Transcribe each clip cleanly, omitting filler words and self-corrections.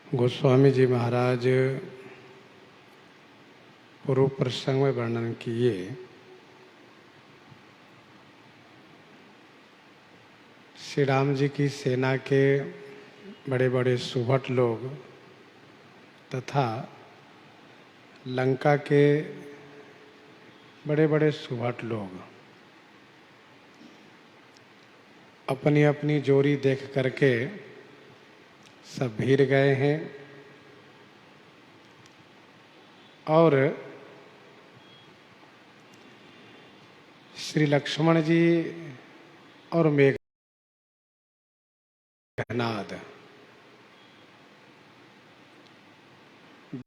गोस्वामी जी महाराज पूर्व प्रसंग में वर्णन किए श्री राम जी की सेना के बड़े बड़े सुभट लोग तथा लंका के बड़े बड़े सुभट लोग अपनी अपनी जोरी देख करके सब भीड़ गए हैं और श्री लक्ष्मण जी और मेघनाद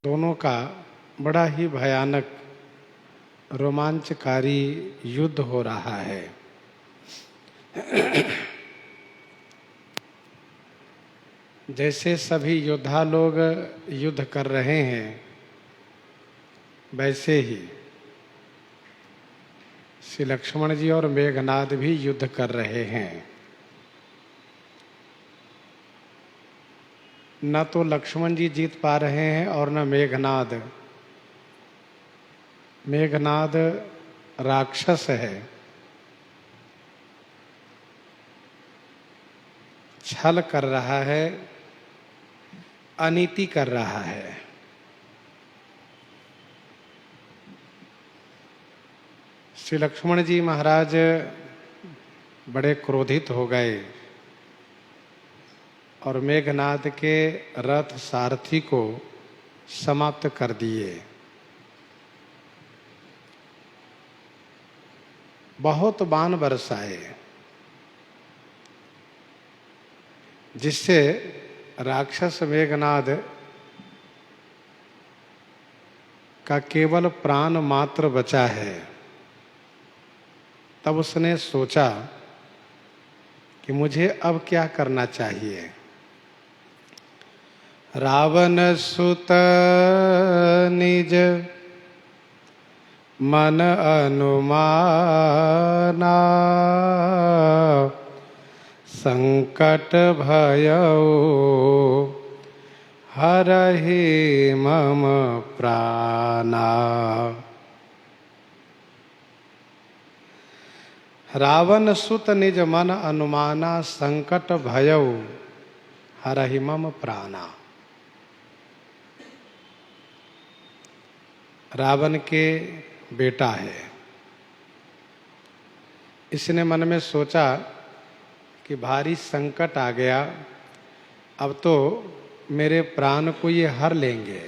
दोनों का बड़ा ही भयानक रोमांचकारी युद्ध हो रहा है। जैसे सभी योद्धा लोग युद्ध कर रहे हैं वैसे ही श्री लक्ष्मण जी और मेघनाद भी युद्ध कर रहे हैं। न तो लक्ष्मण जी जीत पा रहे हैं और न मेघनाद। मेघनाद राक्षस है, छल कर रहा है, अनीति कर रहा है। श्री लक्ष्मण जी महाराज बड़े क्रोधित हो गए और मेघनाद के रथ सारथी को समाप्त कर दिए। बहुत बाण बरसाए जिससे राक्षस मेघनाद का केवल प्राण मात्र बचा है। तब उसने सोचा कि मुझे अब क्या करना चाहिए। रावण सुत निज मन अनुमाना संकट भयउ हरहि मम प्राणा। रावण सुत निज मन अनुमाना संकट भयउ हरहि मम प्राणा। रावण के बेटा है। इसने मन में सोचा कि भारी संकट आ गया, अब तो मेरे प्राण को ये हर लेंगे।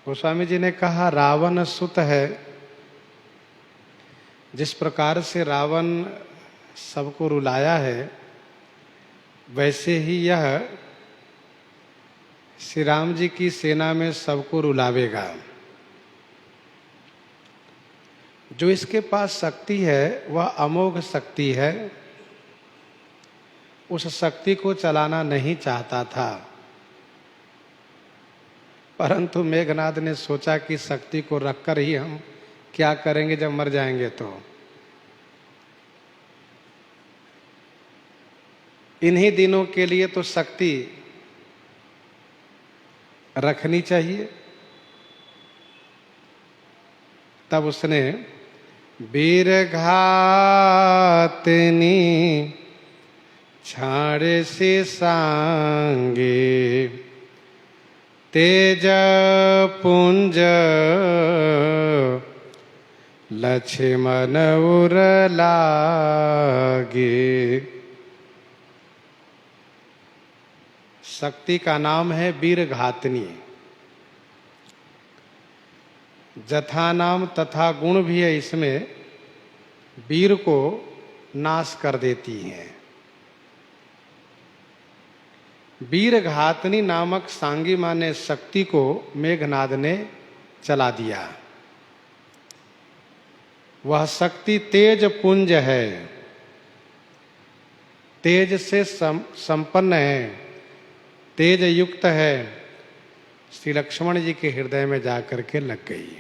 गोस्वामी जी ने कहा रावण सुत है। जिस प्रकार से रावण सबको रुलाया है वैसे ही यह श्री राम जी की सेना में सबको रुलावेगा। जो इसके पास शक्ति है वह अमोघ शक्ति है। उस शक्ति को चलाना नहीं चाहता था, परंतु मेघनाद ने सोचा कि शक्ति को रखकर ही हम क्या करेंगे जब मर जाएंगे। तो इन्हीं दिनों के लिए तो शक्ति रखनी चाहिए। तब उसने वीर घातनी छाड़े से सांगे तेज पुंज लक्ष्मण उर लागे। शक्ति का नाम है वीर घातनी। जथा नाम तथा गुण भी है इसमें, वीर को नाश कर देती हैं। वीर घातनी नामक सांगी माने शक्ति को मेघनाद ने चला दिया। वह शक्ति तेज पुंज है, तेज से संपन्न है, तेज युक्त है। श्री लक्ष्मण जी के हृदय में जाकर के लग गई।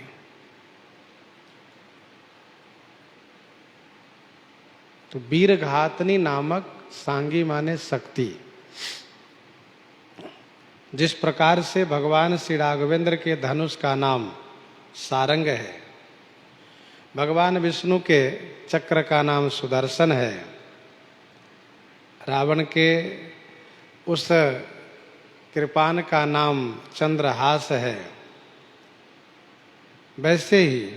तो वीर घातनी नामक सांगी माने शक्ति जिस प्रकार से भगवान श्री राघवेंद्र के धनुष का नाम सारंग है, भगवान विष्णु के चक्र का नाम सुदर्शन है, रावण के उस कृपान का नाम चंद्रहास है, वैसे ही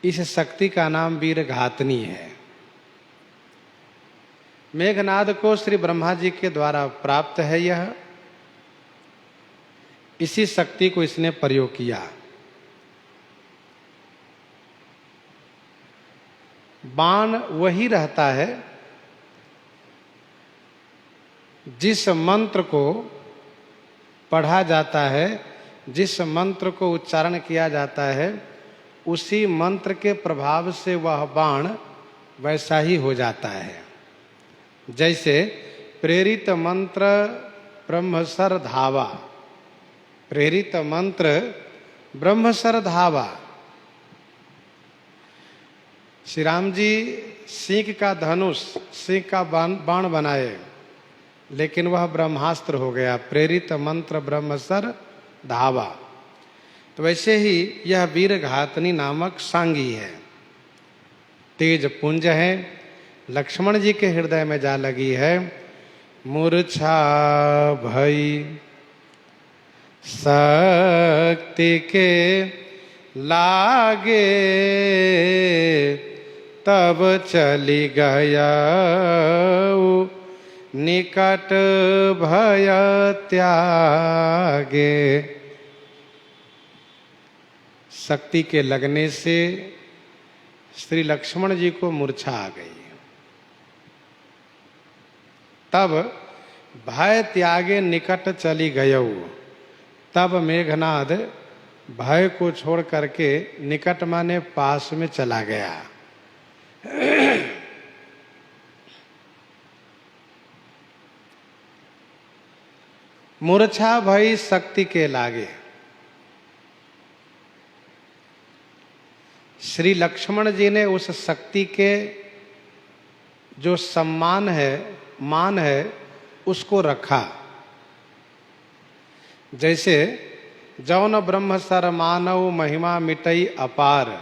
इस शक्ति का नाम वीरघातनी है। मेघनाद को श्री ब्रह्मा जी के द्वारा प्राप्त है यह, इसी शक्ति को इसने प्रयोग किया। बाण वही रहता है जिस मंत्र को पढ़ा जाता है, जिस मंत्र को उच्चारण किया जाता है, उसी मंत्र के प्रभाव से वह बाण वैसा ही हो जाता है। जैसे प्रेरित मंत्र ब्रह्मसर धावा, प्रेरित मंत्र ब्रह्मसर धावा। श्री राम जी सिंह का धनुष, सिंह का बाण बनाए, लेकिन वह ब्रह्मास्त्र हो गया, प्रेरित मंत्र ब्रह्मसर धावा। तो वैसे ही यह वीरघातनी नामक सांगी है, तेज पुंज है, लक्ष्मण जी के हृदय में जा लगी है। मूर्छा भई शक्ति के लागे, तब चली गया निकट भय त्यागे। शक्ति के लगने से श्री लक्ष्मण जी को मूर्छा आ गई। तब भय त्यागे निकट चली गयौ, तब मेघनाद भय को छोड़ करके निकट माने पास में चला गया। मूर्छा भई शक्ति के लागे। श्री लक्ष्मण जी ने उस शक्ति के जो सम्मान है, मान है, उसको रखा। जैसे जौन ब्रह्म सर मानव महिमा मिटई अपार,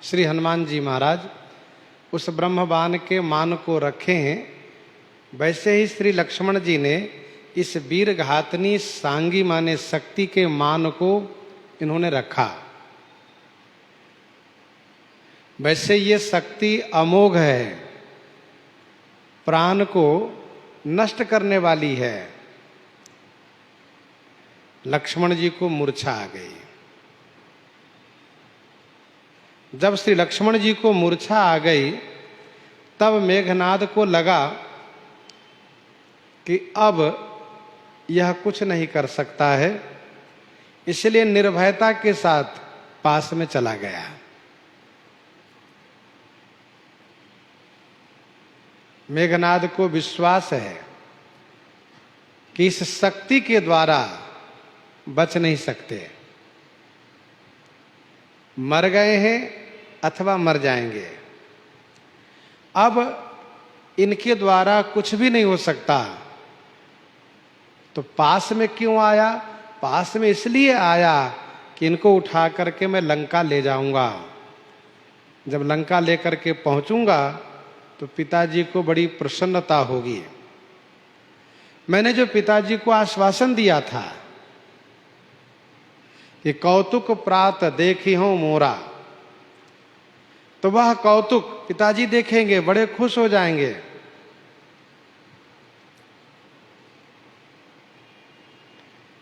श्री हनुमान जी महाराज उस ब्रह्मबान के मान को रखे हैं, वैसे ही श्री लक्ष्मण जी ने इस वीरघातनी सांगी माने शक्ति के मान को इन्होंने रखा। वैसे ये शक्ति अमोघ है, प्राण को नष्ट करने वाली है। लक्ष्मण जी को मूर्छा आ गई। जब श्री लक्ष्मण जी को मूर्छा आ गई, तब मेघनाद को लगा कि अब यह कुछ नहीं कर सकता है, इसलिए निर्भयता के साथ पास में चला गया। मेघनाद को विश्वास है कि इस शक्ति के द्वारा बच नहीं सकते, मर गए हैं अथवा मर जाएंगे, अब इनके द्वारा कुछ भी नहीं हो सकता। तो पास में क्यों आया? पास में इसलिए आया कि इनको उठा करके मैं लंका ले जाऊंगा। जब लंका लेकर के पहुंचूंगा तो पिताजी को बड़ी प्रसन्नता होगी। मैंने जो पिताजी को आश्वासन दिया था कि कौतुक प्रात देखी हूं मोरा, तो वह कौतुक पिताजी देखेंगे, बड़े खुश हो जाएंगे।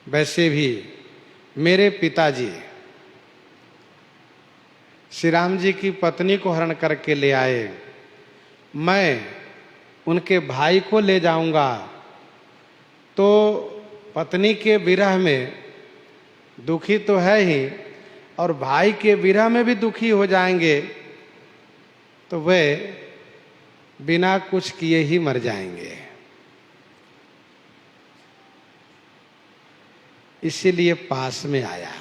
वैसे भी मेरे पिताजी श्री राम जी की पत्नी को हरण करके ले आए, मैं उनके भाई को ले जाऊंगा तो पत्नी के विरह में दुखी तो है ही, और भाई के विरह में भी दुखी हो जाएंगे, तो वे बिना कुछ किए ही मर जाएंगे। इसीलिए पास में आया।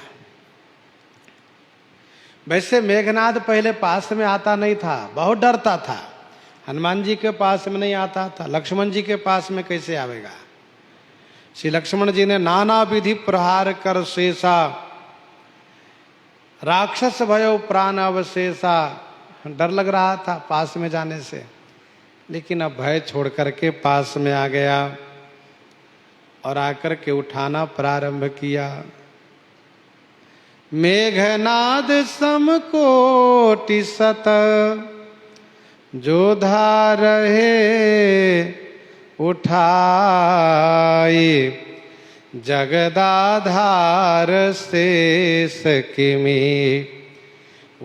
वैसे मेघनाद पहले पास में आता नहीं था, बहुत डरता था। हनुमान जी के पास में नहीं आता था, लक्ष्मण जी के पास में कैसे आवेगा? श्री लक्ष्मण जी ने नाना विधि प्रहार कर शेषा, राक्षस भयो प्राण अवशेषा। डर लग रहा था पास में जाने से, लेकिन अब भय छोड़ करके पास में आ गया और आकर के उठाना प्रारंभ किया। मेघनाद समकोटि सत जोधा रहे उठाई, जगदाधार शेष किमी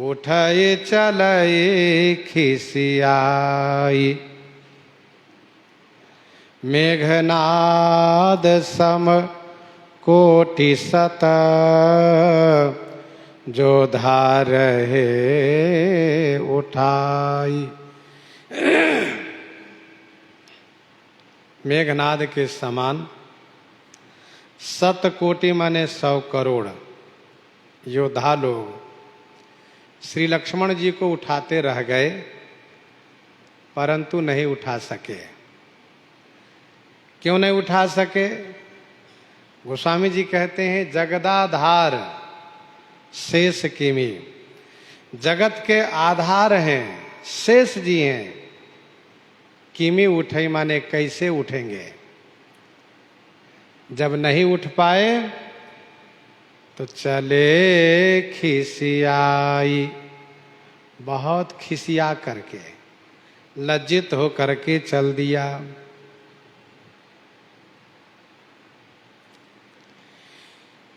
उठाए चलए खिसियाई। मेघनाद सम कोटि सत जोधा रहे उठाई। मेघनाद के समान सत कोटि माने 100 करोड़ योद्धा लोग श्री लक्ष्मण जी को उठाते रह गए, परंतु नहीं उठा सके। क्यों नहीं उठा सके? गोस्वामी जी कहते हैं जगदाधार शेष किमी, जगत के आधार हैं, शेष जी हैं। किमी उठे माने कैसे उठेंगे? जब नहीं उठ पाए तो चले खिसियाई, बहुत खिसिया करके, लज्जित हो करके चल दिया।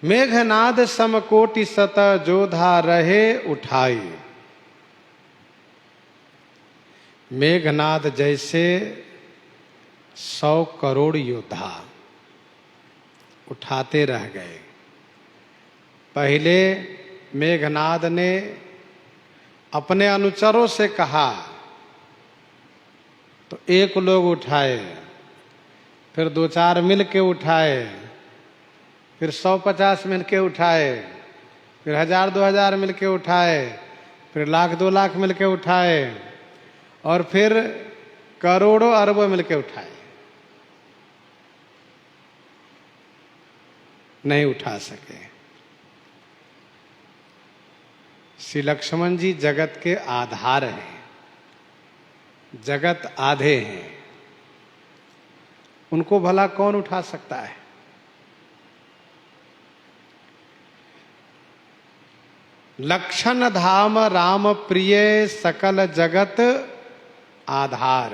मेघनाद समकोटि सत जोधा रहे उठाई। मेघनाद जैसे 100 करोड़ योद्धा उठाते रह गए। पहले मेघनाद ने अपने अनुचरों से कहा तो 1 लोग उठाए, फिर 2-4 मिल के उठाए, फिर 100-50 मिल के उठाए, फिर 1000-2000 मिल के उठाए, फिर 1,00,000-2 लाख मिल के उठाए, और फिर करोड़ों अरबों मिल के उठाए। नहीं उठा सके। श्री लक्ष्मण जी जगत के आधार हैं, जगत आधे हैं, उनको भला कौन उठा सकता है? लक्षण धाम राम प्रिय सकल जगत आधार।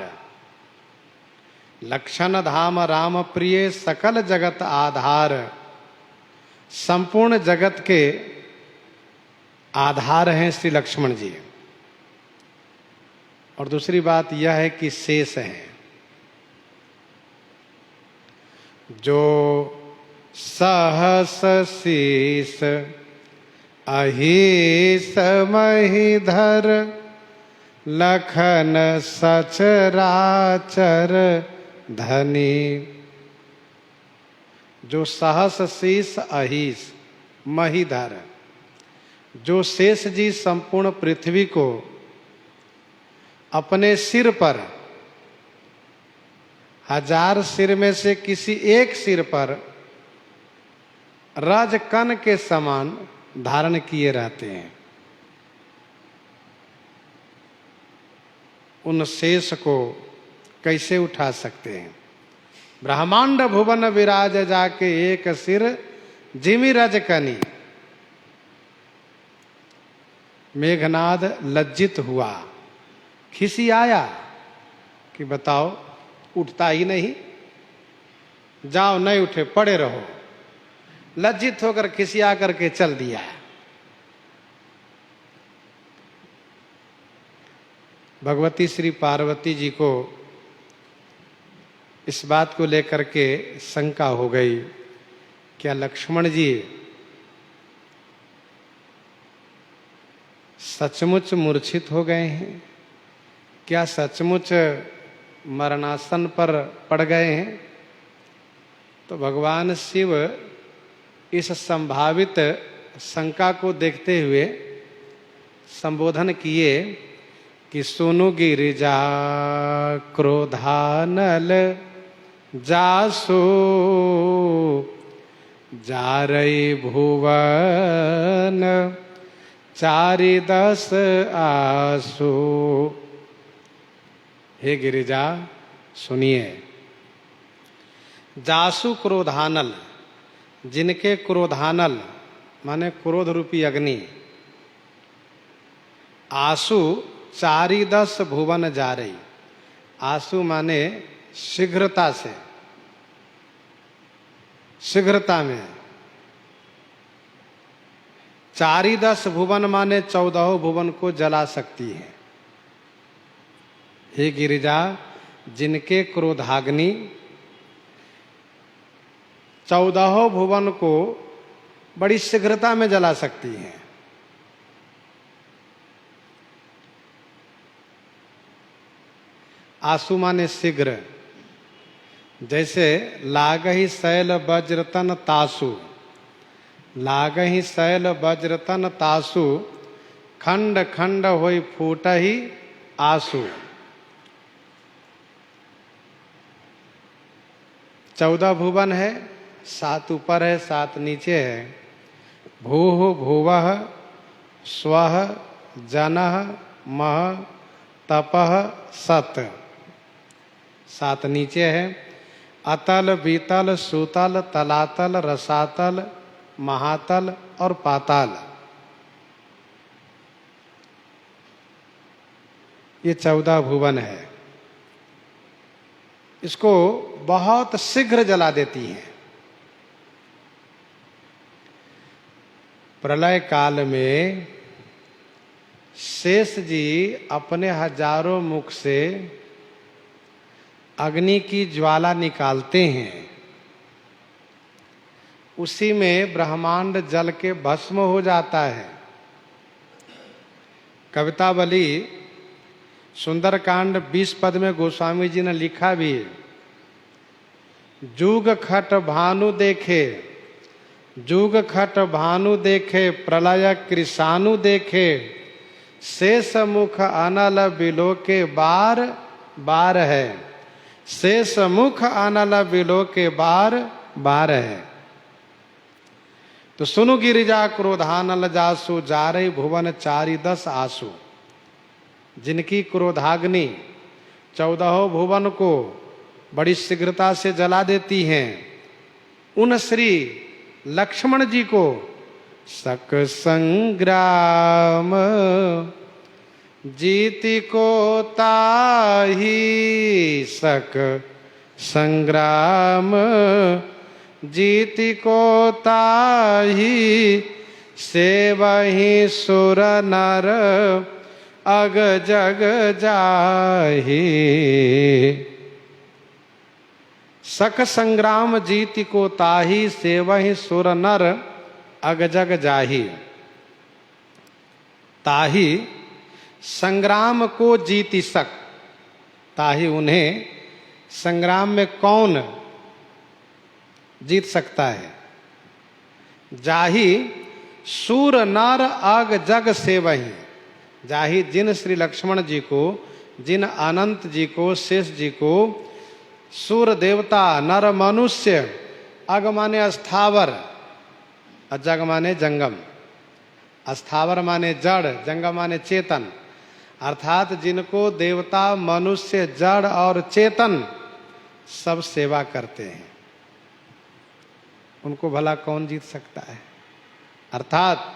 लक्षण धाम राम प्रिय सकल जगत आधार, संपूर्ण जगत के आधार हैं श्री लक्ष्मण जी। और दूसरी बात यह है कि शेष हैं, जो सहस शीस अहिस महीधर, लखन सचराचर धनी। जो सहस शीस अहिस महीधर, जो शेष जी संपूर्ण पृथ्वी को अपने सिर पर, 1000 सिर में से किसी एक सिर पर रजकण के समान धारण किए रहते हैं, उन शेष को कैसे उठा सकते हैं? ब्रह्मांड भुवन विराज जाके एक सिर जिमि रजकनी। मेघनाद लज्जित हुआ, खिसियाया कि बताओ उठता ही नहीं, जाओ नहीं उठे पड़े रहो। लज्जित होकर खिसिया करके चल दिया। भगवती श्री पार्वती जी को इस बात को लेकर के शंका हो गई, क्या लक्ष्मण जी सचमुच मूर्छित हो गए हैं? क्या सचमुच मरणासन पर पड़ गए हैं? तो भगवान शिव इस संभावित शंका को देखते हुए संबोधन किए कि सुनु गिरिजा क्रोधानल जासु जारई भुवन चारि दस आसु। हे गिरिजा सुनिए, जासु क्रोधानल, जिनके क्रोधानल माने क्रोध रूपी अग्नि, आसु चारि दस भुवन जा रही। आसु माने शीघ्रता से, शीघ्रता में। चारि दस भुवन माने 14 भुवन को जला सकती है। हे गिरिजा, जिनके क्रोधाग्नि 14 भुवन को बड़ी शीघ्रता में जला सकती है। आसु माने शीघ्र, जैसे लागहि शैल वज्रतन तासु, लागहि शैल वज्रतन तासु, खंड खंड होई फूटहि आसु। 14 भुवन है, 7 ऊपर है, 7 नीचे है। भूः भुवः स्वः जनः मः तपः सत्, 7 नीचे है। अतल बीतल सुतल तलातल रसातल महातल और पाताल, ये 14 भुवन है। इसको बहुत शीघ्र जला देती हैं। प्रलय काल में शेष जी अपने हजारों मुख से अग्नि की ज्वाला निकालते हैं। उसी में ब्रह्मांड जल के भस्म हो जाता है। कवितावली सुंदरकांड 20 पद में गोस्वामी जी ने लिखा भी है, जुग खट भानु देखे, जुग खट भानु देखे, प्रलय कृषाणु देखे, शेष मुख अनल बिलो के बार बार है, शेष मुख अनल बिलो के बार बार है। तो सुनु गिरिजा क्रोधानल जासु, जारई भुवन चारि दस आसु। जिनकी क्रोधाग्नि 14 भुवन को बड़ी शीघ्रता से जला देती हैं, उन श्री लक्ष्मण जी को सक संग्राम जीति को ताही, सक संग्राम जीति को ताही, सेवहि सुर नर अग जग जाहि। सक संग्राम जीति को ताही, सेवहि सुर नर अग जग जाहि। ताही संग्राम को जीति सक, ताही उन्हें संग्राम में कौन जीत सकता है। जाहि सूर नर अग जग सेवहि, जाहि जिन श्री लक्ष्मण जी को, जिन अनंत जी को, शेष जी को, सूर देवता नर मनुष्य, अग माने अस्थावर, जग माने जंगम, अस्थावर माने जड़, जंगम माने चेतन, अर्थात जिनको देवता मनुष्य जड़ और चेतन सब सेवा करते हैं, उनको भला कौन जीत सकता है। अर्थात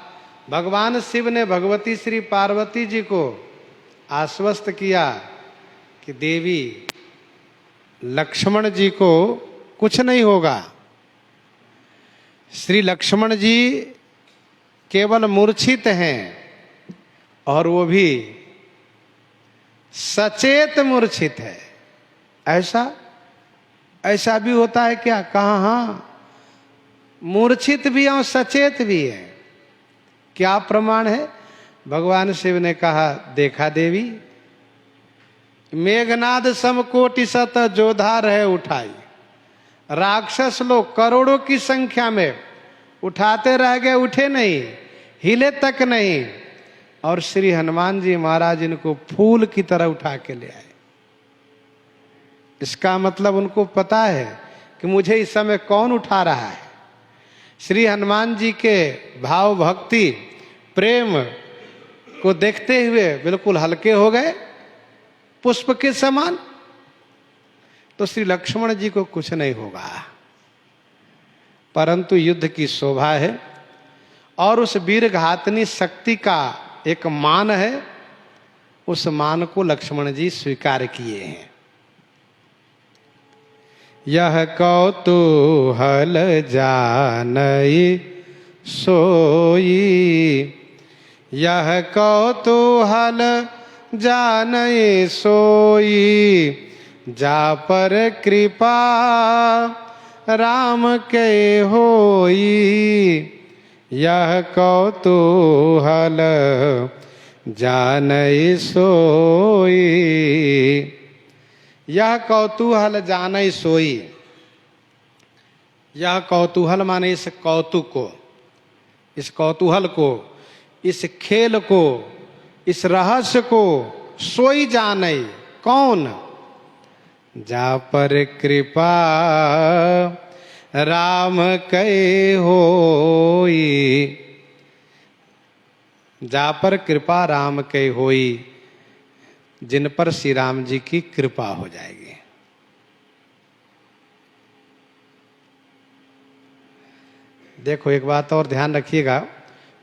भगवान शिव ने भगवती श्री पार्वती जी को आश्वस्त किया कि देवी लक्ष्मण जी को कुछ नहीं होगा। श्री लक्ष्मण जी केवल मूर्छित हैं, और वो भी सचेत मूर्छित है। ऐसा भी होता है क्या? कहा हाँ, मूर्छित भी और सचेत भी है। क्या प्रमाण है? भगवान शिव ने कहा, देखा देवी, मेघनाद समकोटि सत जोधा रहे उठाई। राक्षस लोग करोड़ों की संख्या में उठाते रह गए, उठे नहीं, हिले तक नहीं, और श्री हनुमान जी महाराज इनको फूल की तरह उठा के ले आए। इसका मतलब उनको पता है कि मुझे इस समय कौन उठा रहा है। श्री हनुमान जी के भाव भक्ति प्रेम को देखते हुए बिल्कुल हल्के हो गए, पुष्प के समान। तो श्री लक्ष्मण जी को कुछ नहीं होगा, परंतु युद्ध की शोभा है और उस वीर घातनी शक्ति का एक मान है, उस मान को लक्ष्मण जी स्वीकार किए हैं। यह कौतूहल जानई सोई, यह कौतूहल जानई सोई, जा पर कृपा राम के होई। यह कौतूहल जानई सोई, यह कौतूहल जानई सोई। यह कौतूहल माने इस कौतुक को, इस कौतूहल को, इस खेल को, इस रहस्य को सोई जानई। कौन? जा पर कृपा राम कै होई, जा पर कृपा राम कै होई, जिन पर श्री राम जी की कृपा हो जाएगी। देखो एक बात और ध्यान रखिएगा,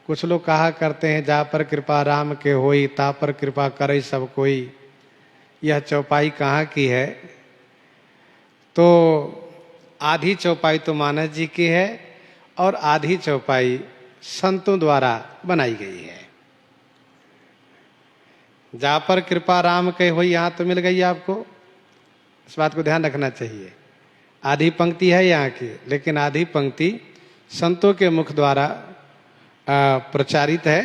कुछ लोग कहा करते हैं जा पर कृपा राम के होई, ता पर कृपा करे सब कोई। यह चौपाई कहाँ की है? तो आधी चौपाई तो मानस जी की है और आधी चौपाई संतों द्वारा बनाई गई है। जा पर कृपा राम के होई, यहाँ तो मिल गई आपको, इस बात को ध्यान रखना चाहिए। आधी पंक्ति है यहाँ की, लेकिन आधी पंक्ति संतों के मुख द्वारा प्रचारित है।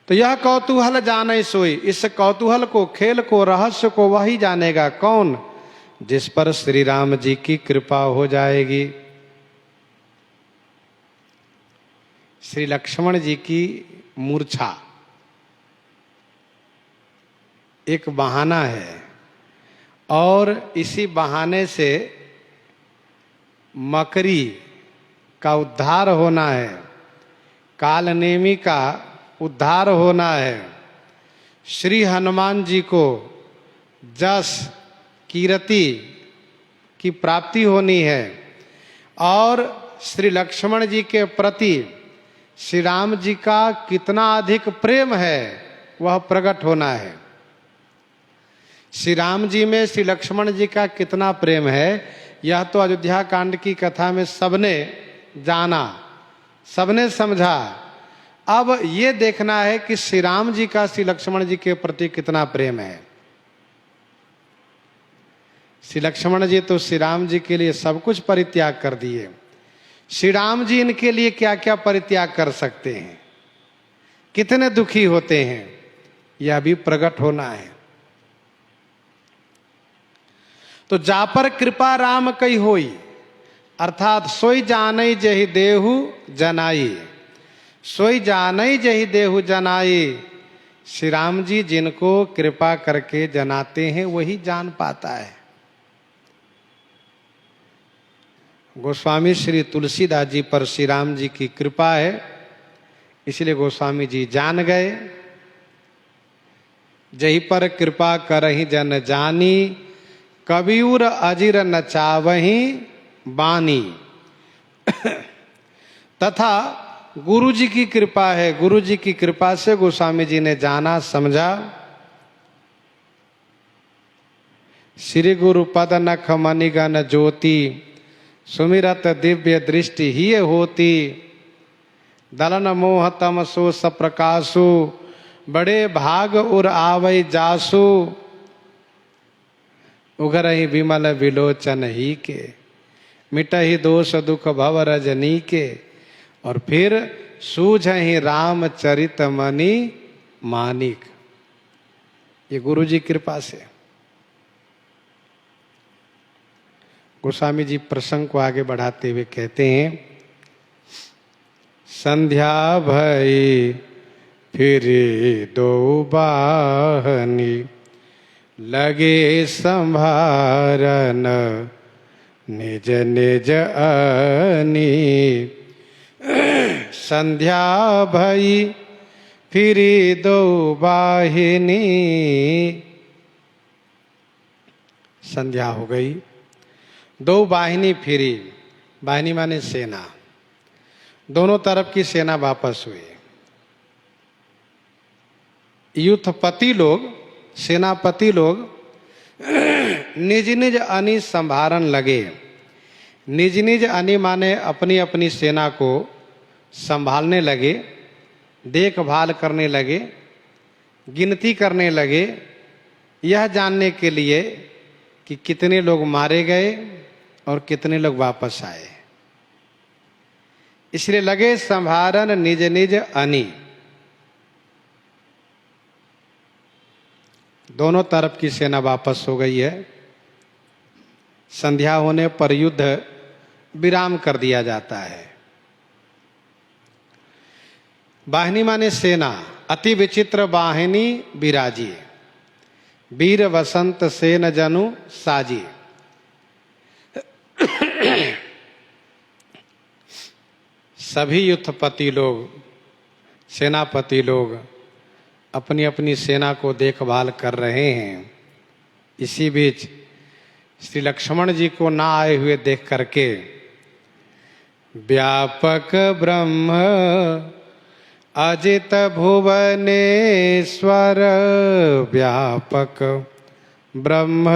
तो यह कौतूहल जाने सोई, इस कौतूहल को, खेल को, रहस्य को वही जानेगा। कौन? जिस पर श्री राम जी की कृपा हो जाएगी। श्री लक्ष्मण जी की मूर्छा एक बहाना है और इसी बहाने से मकरी का उद्धार होना है, कालनेमी का उद्धार होना है। श्री हनुमान जी को जस कीर्ति की प्राप्ति होनी है और श्री लक्ष्मण जी के प्रति श्री राम जी का कितना अधिक प्रेम है वह प्रकट होना है। श्री राम जी में श्री लक्ष्मण जी का कितना प्रेम है यह तो अयोध्या कांड की कथा में सबने जाना, सबने समझा। अब ये देखना है कि श्री राम जी का श्री लक्ष्मण जी के प्रति कितना प्रेम है। श्री लक्ष्मण जी तो श्री राम जी के लिए सब कुछ परित्याग कर दिए, श्री राम जी इनके लिए क्या क्या परित्याग कर सकते हैं, कितने दुखी होते हैं, यह भी प्रकट होना है। तो जा पर कृपा राम कई होई, अर्थात सोई जानई जहि देहु जनाई, सोई जानई जहि देहु जनाई। श्री राम जी जिनको कृपा करके जनाते हैं वही जान पाता है। गोस्वामी श्री तुलसीदास जी पर श्री राम जी की कृपा है, इसलिए गोस्वामी जी जान गए। जही पर कृपा करहि जन जानी, कबीर अजिर न चावही बानी। तथा गुरु जी की कृपा है, गुरु जी की कृपा से गोस्वामी जी ने जाना समझा। श्री गुरु पद नख मणिगण ज्योति, सुमिरत दिव्य दृष्टि ही होती। दलन मोह तम सो सप्रकाशु, बड़े भाग उर आवै जासु। उगरहि विमल विलोचन ही के, मिटहि दोष दुख भव रजनी के। और फिर सूझहि रामचरित मणि मानिक। ये गुरु जी कृपा से। गोस्वामी जी प्रसंग को आगे बढ़ाते हुए कहते हैं, संध्या भई फिर दो बाहनी, लगे संभारन निज निज अनी। संध्या भई फिरी दो बाहिनी। संध्या हो गई, दो वाहिनी फिरी। वाहिनी माने सेना, दोनों तरफ की सेना वापस हुई। युद्धपति लोग, सेनापति लोग निज निज अनी संभारन लगे। निज निज अनी माने अपनी अपनी सेना को संभालने लगे, देखभाल करने लगे, गिनती करने लगे, यह जानने के लिए कि कितने लोग मारे गए और कितने लोग वापस आए। इसलिए लगे संभारन निज निज अनी। दोनों तरफ की सेना वापस हो गई है। संध्या होने पर युद्ध विराम कर दिया जाता है। वाहिनी माने सेना। अति विचित्र वाहिनी विराजी, वीर वसंत सेन जनु साजी। सभी युद्धपति लोग, सेनापति लोग अपनी अपनी सेना को देखभाल कर रहे हैं। इसी बीच श्री लक्ष्मण जी को ना आए हुए देख करके व्यापक ब्रह्म अजित भुवनेश्वर, व्यापक ब्रह्म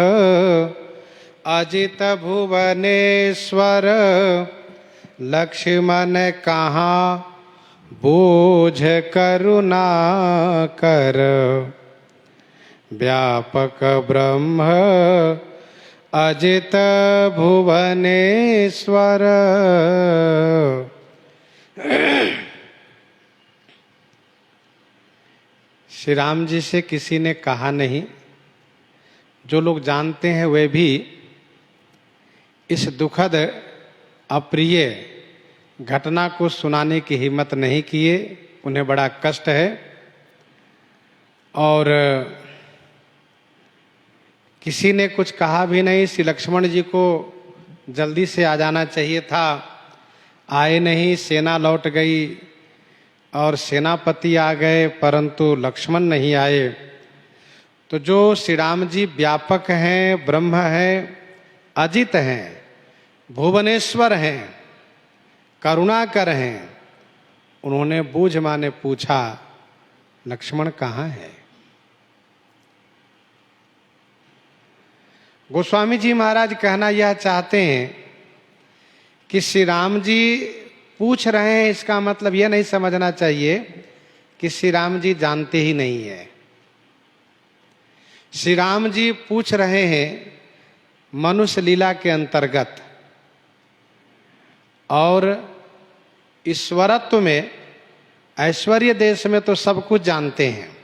अजित भुवनेश्वर, लक्ष्मण कहाँ बोझ करुणा कर। व्यापक ब्रह्म अजित भुवनेश्वर। श्री राम जी से किसी ने कहा नहीं। जो लोग जानते हैं वे भी इस दुखद अप्रिय घटना को सुनाने की हिम्मत नहीं किए। उन्हें बड़ा कष्ट है और किसी ने कुछ कहा भी नहीं। श्री लक्ष्मण जी को जल्दी से आ जाना चाहिए था, आए नहीं। सेना लौट गई और सेनापति आ गए, परंतु लक्ष्मण नहीं आए। तो जो श्री राम जी व्यापक हैं, ब्रह्म हैं, अजित हैं, भुवनेश्वर हैं, करुणाकर हैं, उन्होंने बूझ माने पूछा लक्ष्मण कहाँ है। गोस्वामी जी महाराज कहना यह चाहते हैं कि श्री राम जी पूछ रहे हैं, इसका मतलब यह नहीं समझना चाहिए कि श्री राम जी जानते ही नहीं है। श्री राम जी पूछ रहे हैं मनुष्य लीला के अंतर्गत, और ईश्वरत्व में, ऐश्वर्य देश में तो सब कुछ जानते हैं।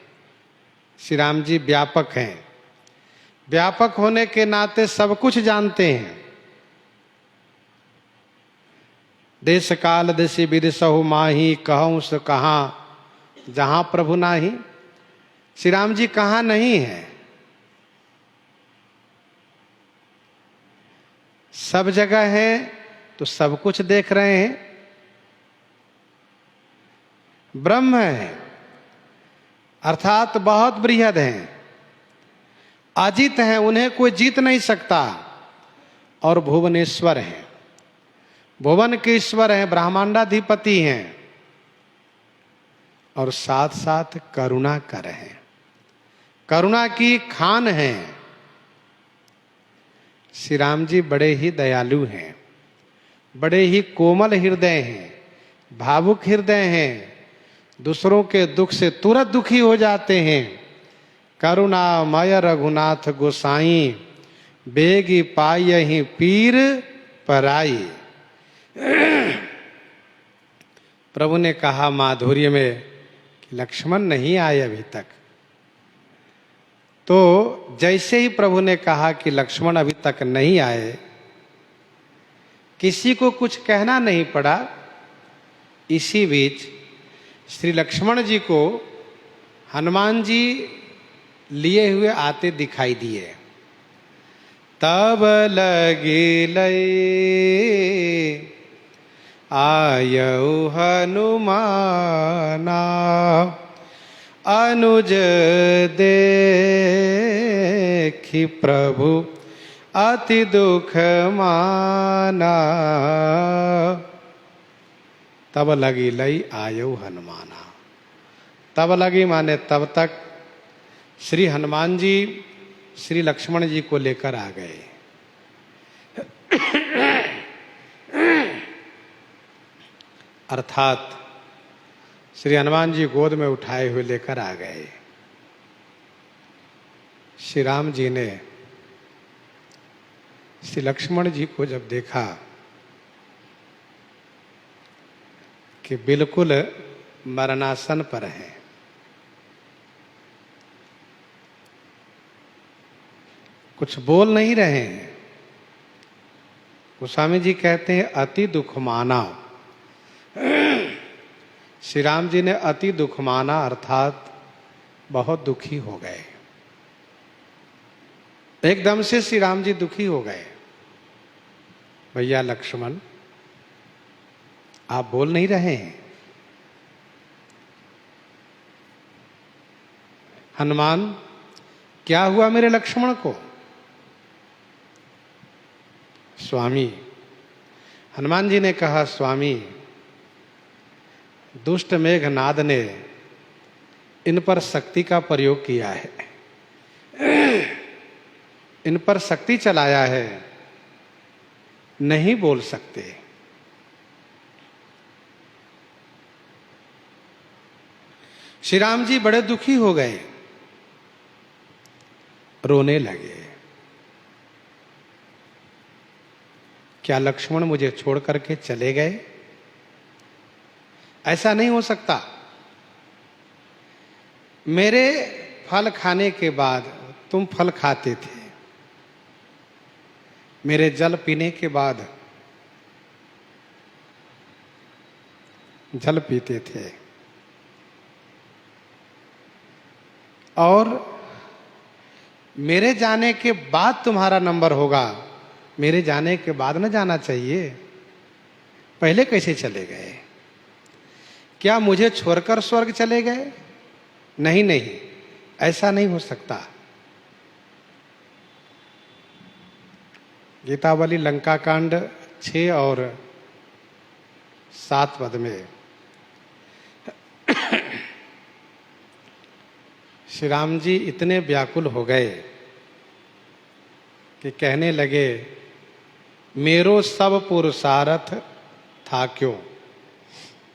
श्री राम जी व्यापक हैं, व्यापक होने के नाते सब कुछ जानते हैं। देश काल दिशि विदिशहु माही, कहूँ सो कहाँ जहां प्रभु नाही। श्री राम जी कहाँ नहीं है, सब जगह है, तो सब कुछ देख रहे हैं। ब्रह्म है अर्थात बहुत बृहद हैं, अजित हैं, उन्हें कोई जीत नहीं सकता। और भुवनेश्वर हैं, भुवन के ईश्वर हैं, ब्रह्मांडाधिपति हैं, और साथ साथ करुणा कर हैं, करुणा की खान हैं। श्री राम जी बड़े ही दयालु हैं, बड़े ही कोमल हृदय हैं, भावुक हृदय हैं, दूसरों के दुख से तुरंत दुखी हो जाते हैं। करुणामय रघुनाथ गोसाई, बेगी पायहि पीर पराई। प्रभु ने कहा माधुर्य में कि लक्ष्मण नहीं आए अभी तक। तो जैसे ही प्रभु ने कहा कि लक्ष्मण अभी तक नहीं आए, किसी को कुछ कहना नहीं पड़ा। इसी बीच श्री लक्ष्मण जी को हनुमान जी लिए हुए आते दिखाई दिए। तब लगी लई आयऊ हनुमाना, अनुज देखि प्रभु अति दुख माना। तब लगी लई आयऊ हनुमाना। तब लगी माने तब तक श्री हनुमान जी श्री लक्ष्मण जी को लेकर आ गए। अर्थात श्री हनुमान जी गोद में उठाए हुए लेकर आ गए। श्री राम जी ने श्री लक्ष्मण जी को जब देखा कि बिल्कुल मरणासन पर हैं, कुछ बोल नहीं रहे हैं, गोस्वामी जी कहते हैं अति दुख माना। श्री राम जी ने अति दुख माना अर्थात बहुत दुखी हो गए। एकदम से श्री राम जी दुखी हो गए। भैया लक्ष्मण, आप बोल नहीं रहे हैं। हनुमान, क्या हुआ मेरे लक्ष्मण को? स्वामी, हनुमान जी ने कहा, स्वामी, दुष्ट मेघनाद ने इन पर शक्ति का प्रयोग किया है, इन पर शक्ति चलाया है, नहीं बोल सकते। श्री राम जी बड़े दुखी हो गए, रोने लगे। क्या लक्ष्मण मुझे छोड़ करके चले गए? ऐसा नहीं हो सकता। मेरे फल खाने के बाद तुम फल खाते थे, मेरे जल पीने के बाद जल पीते थे, और मेरे जाने के बाद तुम्हारा नंबर होगा। मेरे जाने के बाद न जाना चाहिए, पहले कैसे चले गए? क्या मुझे छोड़कर स्वर्ग चले गए? नहीं नहीं, ऐसा नहीं हो सकता। गीतावली लंका कांड 6 और 7 पद में श्री राम जी इतने व्याकुल हो गए कि कहने लगे, मेरो सब पुरुषार्थ था क्यों?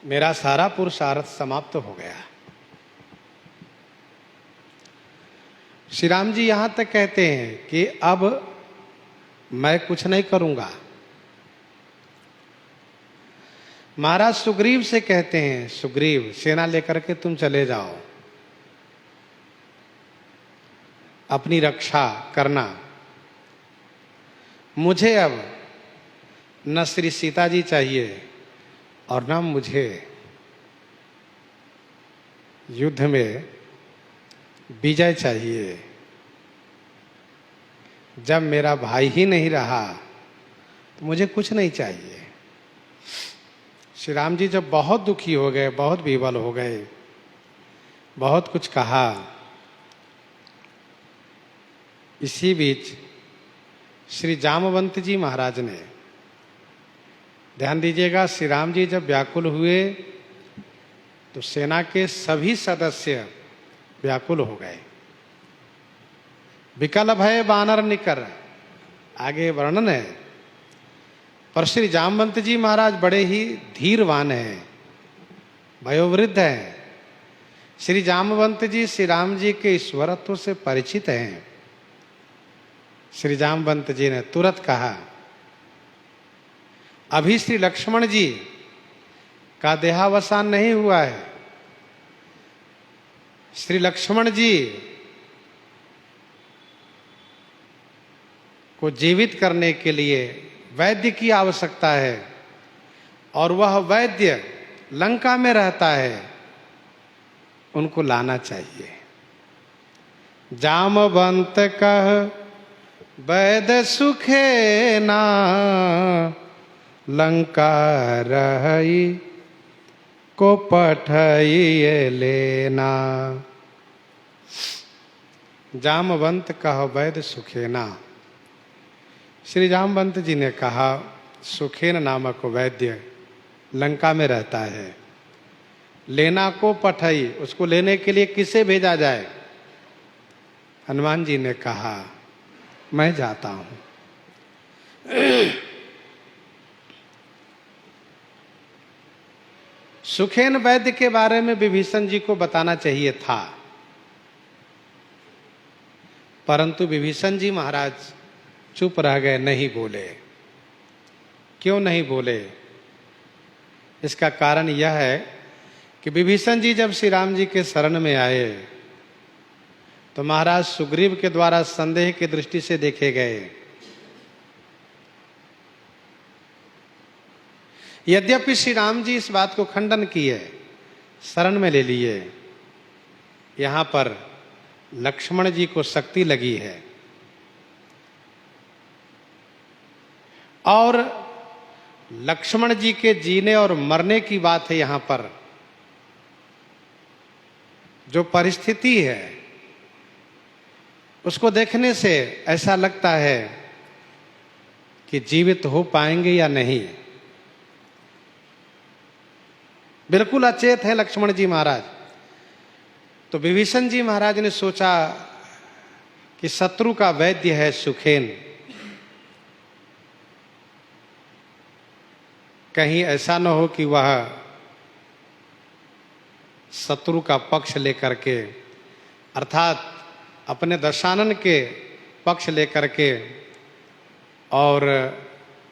मेरा सारा पुरुषार्थ समाप्त हो गया। श्री राम जी यहां तक कहते हैं कि अब मैं कुछ नहीं करूंगा। महाराज सुग्रीव से कहते हैं, सुग्रीव, सेना लेकर के तुम चले जाओ, अपनी रक्षा करना। मुझे अब न श्री सीता जी चाहिए और न मुझे युद्ध में विजय चाहिए। जब मेरा भाई ही नहीं रहा तो मुझे कुछ नहीं चाहिए। श्री राम जी जब बहुत दुखी हो गए, बहुत विवल हो गए, बहुत कुछ कहा, इसी बीच श्री जामवंत जी महाराज ने, ध्यान दीजिएगा, श्री राम जी जब व्याकुल हुए तो सेना के सभी सदस्य व्याकुल हो गए। विकल भय बानर निकर, आगे वर्णन है। पर श्री जामवंत जी महाराज बड़े ही धीरवान हैं, वयोवृद्ध हैं। श्री जामवंत जी श्री राम जी के ईश्वरत्व से परिचित हैं। श्री जामवंत जी ने तुरंत कहा, अभी श्री लक्ष्मण जी का देहावसान नहीं हुआ है। श्री लक्ष्मण जी को जीवित करने के लिए वैद्य की आवश्यकता है, और वह वैद्य लंका में रहता है, उनको लाना चाहिए। जामवंत कह वैद सुखे ना, लंका रही को पठइए लेना। जामवंत कह वैद सुखेना। श्री जामवंत जी ने कहा सुखेन नामक वैद्य लंका में रहता है, लेना को पठई, उसको लेने के लिए किसे भेजा जाए? हनुमान जी ने कहा मैं जाता हूं। सुखेन वैद्य के बारे में विभीषण जी को बताना चाहिए था, परंतु विभीषण जी महाराज चुप रह गए, नहीं बोले। क्यों नहीं बोले? इसका कारण यह है कि विभीषण जी जब श्री राम जी के शरण में आए तो महाराज सुग्रीव के द्वारा संदेह की दृष्टि से देखे गए। यद्यपि श्री राम जी इस बात को खंडन किए, शरण में ले लिए, यहां पर लक्ष्मण जी को शक्ति लगी है और लक्ष्मण जी के जीने और मरने की बात है। यहां पर जो परिस्थिति है उसको देखने से ऐसा लगता है कि जीवित हो पाएंगे या नहीं। बिल्कुल अचेत है लक्ष्मण जी महाराज। तो विभीषण जी महाराज ने सोचा कि शत्रु का वैद्य है सुखेन, कहीं ऐसा न हो कि वह शत्रु का पक्ष लेकर के, अर्थात अपने दशानन के पक्ष लेकर के और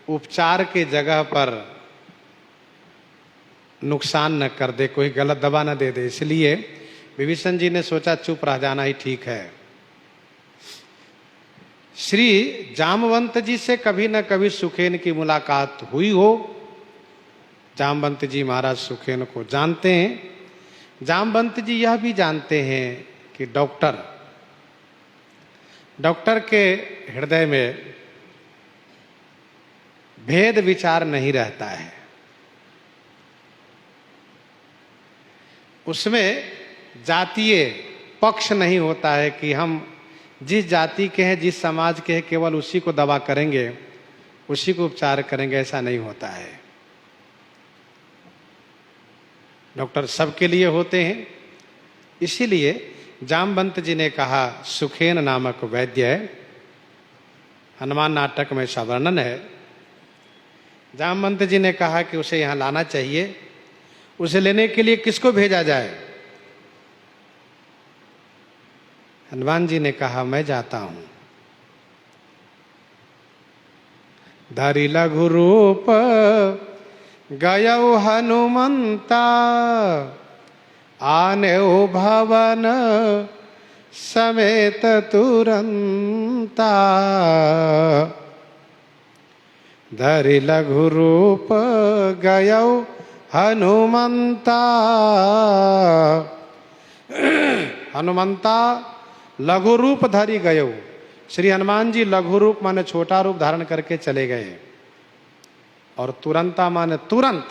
उपचार के जगह पर नुकसान न कर दे, कोई गलत दवा न दे दे। इसलिए विभीषण जी ने सोचा चुप रह जाना ही ठीक है। श्री जामवंत जी से कभी न कभी सुखेन की मुलाकात हुई हो। जामवंत जी महाराज सुखेन को जानते हैं। जामवंत जी यह भी जानते हैं कि डॉक्टर के हृदय में भेद विचार नहीं रहता है, उसमें जातीय पक्ष नहीं होता है कि हम जिस जाति के हैं, जिस समाज के हैं, केवल उसी को दवा करेंगे, उसी को उपचार करेंगे, ऐसा नहीं होता है। डॉक्टर सबके लिए होते हैं। इसीलिए जामवंत जी ने कहा सुखेन नामक वैद्य है। हनुमान नाटक में इसका वर्णन है। जामवंत जी ने कहा कि उसे यहां लाना चाहिए। उसे लेने के लिए किसको भेजा जाए? हनुमान जी ने कहा मैं जाता हूं। धरि लघु रूप गयौ हनुमंता, आनेऊ भवन समेत तुरंता। धरि लघु रूप गयौ हनुमंता। हनुमंता लघु रूप धरि गयौ। श्री हनुमान जी लघु रूप माने छोटा रूप धारण करके चले गए और तुरंता माने तुरंत,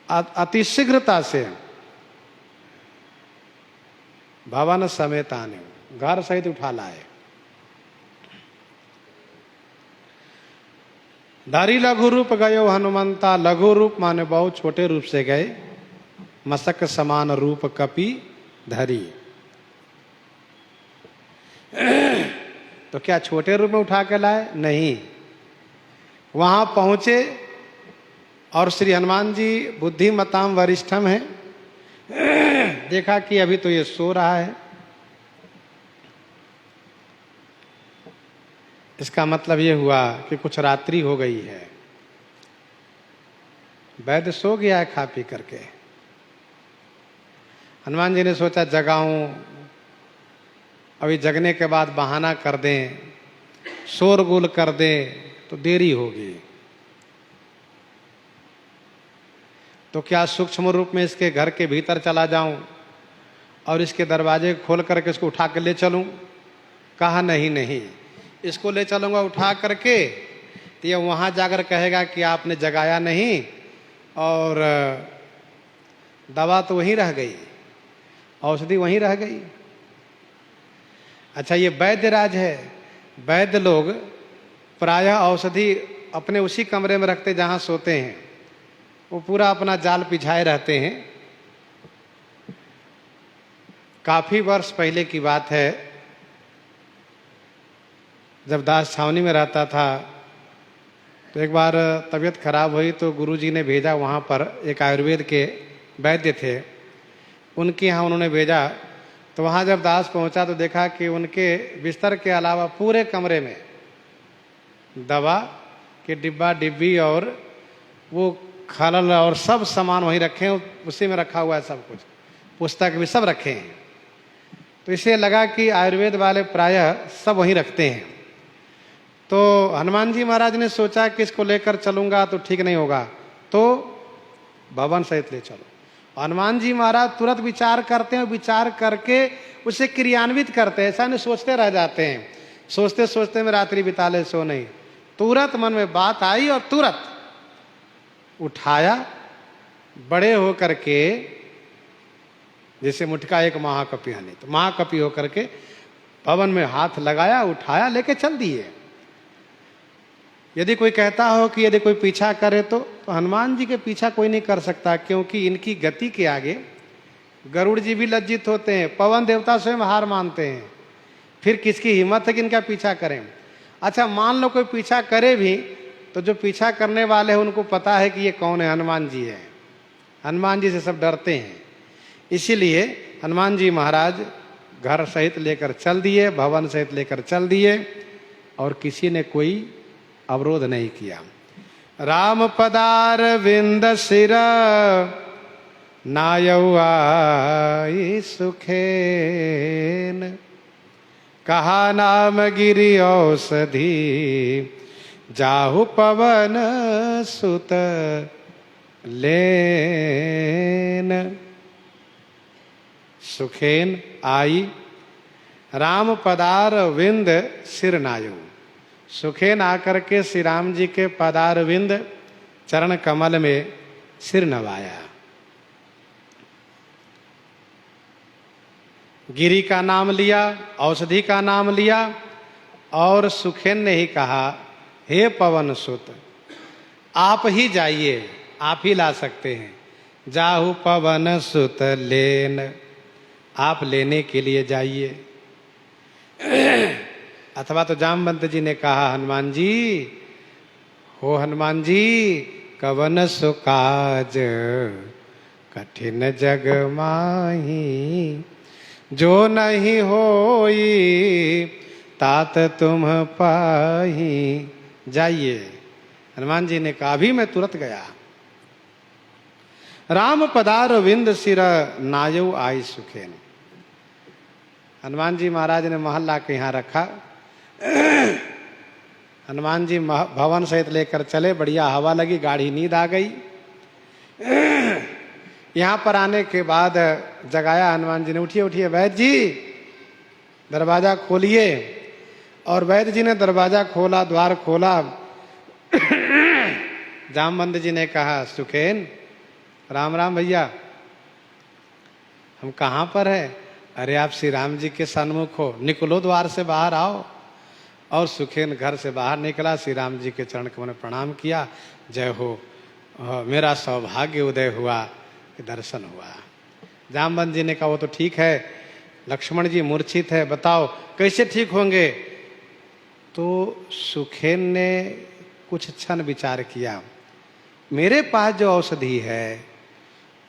अति शीघ्रता से भवन समेत आने, घर सहित उठा लाए। धरि लघु रूप गयो हनुमंता। लघु रूप माने बहुत छोटे रूप से गए। मसक समान रूप कपि धरी। तो क्या छोटे रूप में उठा के लाए? नहीं। वहां पहुंचे और श्री हनुमान जी बुद्धिमताम वरिष्ठम है। देखा कि अभी तो ये सो रहा है, इसका मतलब ये हुआ कि कुछ रात्रि हो गई है। वैद्य सो गया है खा पी करके। हनुमान जी ने सोचा जगाऊं, अभी जगने के बाद बहाना कर दें, शोरगुल कर दें तो देरी होगी। तो क्या सूक्ष्म रूप में इसके घर के भीतर चला जाऊं और इसके दरवाजे खोल करके इसको उठा के ले चलूं? कहा नहीं नहीं, इसको ले चलूँगा उठा करके तो ये वहाँ जाकर कहेगा कि आपने जगाया नहीं, और दवा तो वहीं रह गई, औषधि वहीं रह गई। अच्छा, ये वैद्य राज है। वैद्य लोग प्रायः औषधि अपने उसी कमरे में रखते जहाँ सोते हैं, वो पूरा अपना जाल बिछाए रहते हैं। काफ़ी वर्ष पहले की बात है, जब दास छावनी में रहता था, तो एक बार तबीयत खराब हुई तो गुरुजी ने भेजा वहाँ पर, एक आयुर्वेद के वैद्य थे, उनके यहाँ उन्होंने भेजा। तो वहाँ जब दास पहुँचा तो देखा कि उनके बिस्तर के अलावा पूरे कमरे में दवा के डिब्बा डिब्बी और वो खलल और सब सामान वहीं रखे हैं, उसी में रखा हुआ है सब कुछ, पुस्तक भी सब रखे हैं। तो इसे लगा कि आयुर्वेद वाले प्रायः सब वहीं रखते हैं। तो हनुमान जी महाराज ने सोचा कि इसको लेकर चलूँगा तो ठीक नहीं होगा, तो भवन सहित ले चलो। हनुमान जी महाराज तुरंत विचार करते हैं, विचार करके उसे क्रियान्वित करते हैं। ऐसा नहीं सोचते रह जाते हैं, सोचते सोचते में रात्रि बिता ले सो नहीं। तुरंत मन में बात आई और तुरंत उठाया, बड़े हो करके, जैसे मुठका एक महाकपि हनी, तो महाकपि होकर के भवन में हाथ लगाया, उठाया, लेके चल दिए। यदि कोई कहता हो कि यदि कोई पीछा करे तो हनुमान जी के पीछा कोई नहीं कर सकता, क्योंकि इनकी गति के आगे गरुड़ जी भी लज्जित होते हैं, पवन देवता स्वयं हार मानते हैं, फिर किसकी हिम्मत है कि इनका पीछा करें। अच्छा, मान लो कोई पीछा करे भी तो जो पीछा करने वाले हैं उनको पता है कि ये कौन है, हनुमान जी है। हनुमान जी से सब डरते हैं, इसीलिए हनुमान जी महाराज घर सहित लेकर चल दिए, भवन सहित लेकर चल दिए, और किसी ने कोई अवरोध नहीं किया। राम पदार विंद सिर नायऊ आई सुखेन, कहा नाम गिरि औषधि जाहु पवन सुत लेन। सुखेन आई, राम पदार विंद सिर नायु। सुखेन आकर के श्री राम जी के पदार विंद चरण कमल में सिर नवाया। गिरी का नाम लिया, औषधि का नाम लिया, और सुखेन ने ही कहा, हे पवन सुत, आप ही जाइए, आप ही ला सकते हैं। जाहु पवन सुत लेन, आप लेने के लिए जाइए। अथवा तो जामवंत जी ने कहा, हनुमान जी, हो हनुमान जी, कवन सो काज कठिन जग माही, जो नहीं होई तात तुम पाही। जाइए। हनुमान जी ने कहा, अभी मैं तुरंत गया। राम पदार विंद सिर नायऊ आई सुखेन। हनुमान जी महाराज ने महल ला के यहाँ रखा। हनुमान जी भवन सहित लेकर चले, बढ़िया हवा लगी, गाढ़ी नींद आ गई। यहाँ पर आने के बाद जगाया हनुमान जी ने, उठिए उठिए वैद्य जी, दरवाजा खोलिए। और वैद्य जी ने दरवाजा खोला, द्वार खोला। जामवंत जी ने कहा, सुखेन, राम राम भैया, हम कहाँ पर है? अरे आप श्री राम जी के सन्मुख हो, निकलो द्वार से बाहर आओ। और सुखेन घर से बाहर निकला, श्री राम जी के चरण कमल में प्रणाम किया। जय हो, मेरा सौभाग्य उदय हुआ कि दर्शन हुआ। जामवंत जी ने कहा, वो तो ठीक है, लक्ष्मण जी मूर्छित है, बताओ कैसे ठीक होंगे? तो सुखेन ने कुछ क्षण विचार किया, मेरे पास जो औषधि है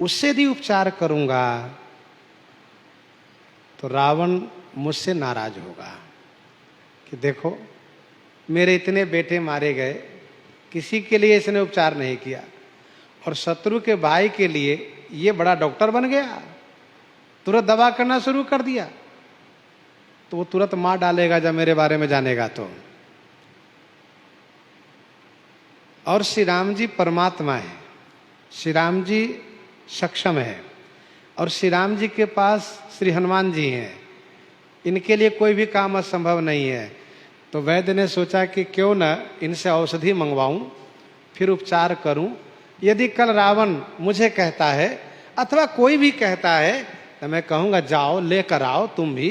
उससे भी उपचार करूंगा तो रावण मुझसे नाराज होगा कि देखो मेरे इतने बेटे मारे गए, किसी के लिए इसने उपचार नहीं किया, और शत्रु के भाई के लिए ये बड़ा डॉक्टर बन गया, तुरंत दवा करना शुरू कर दिया, तो वो तुरंत मार डालेगा जब मेरे बारे में जानेगा तो। और श्री राम जी परमात्मा है, श्री राम जी सक्षम है, और श्री राम जी के पास श्री हनुमान जी हैं, इनके लिए कोई भी काम असंभव नहीं है। तो वैद्य ने सोचा कि क्यों न इनसे औषधि मंगवाऊं, फिर उपचार करूं। यदि कल रावण मुझे कहता है अथवा कोई भी कहता है तो मैं कहूंगा जाओ लेकर आओ तुम भी।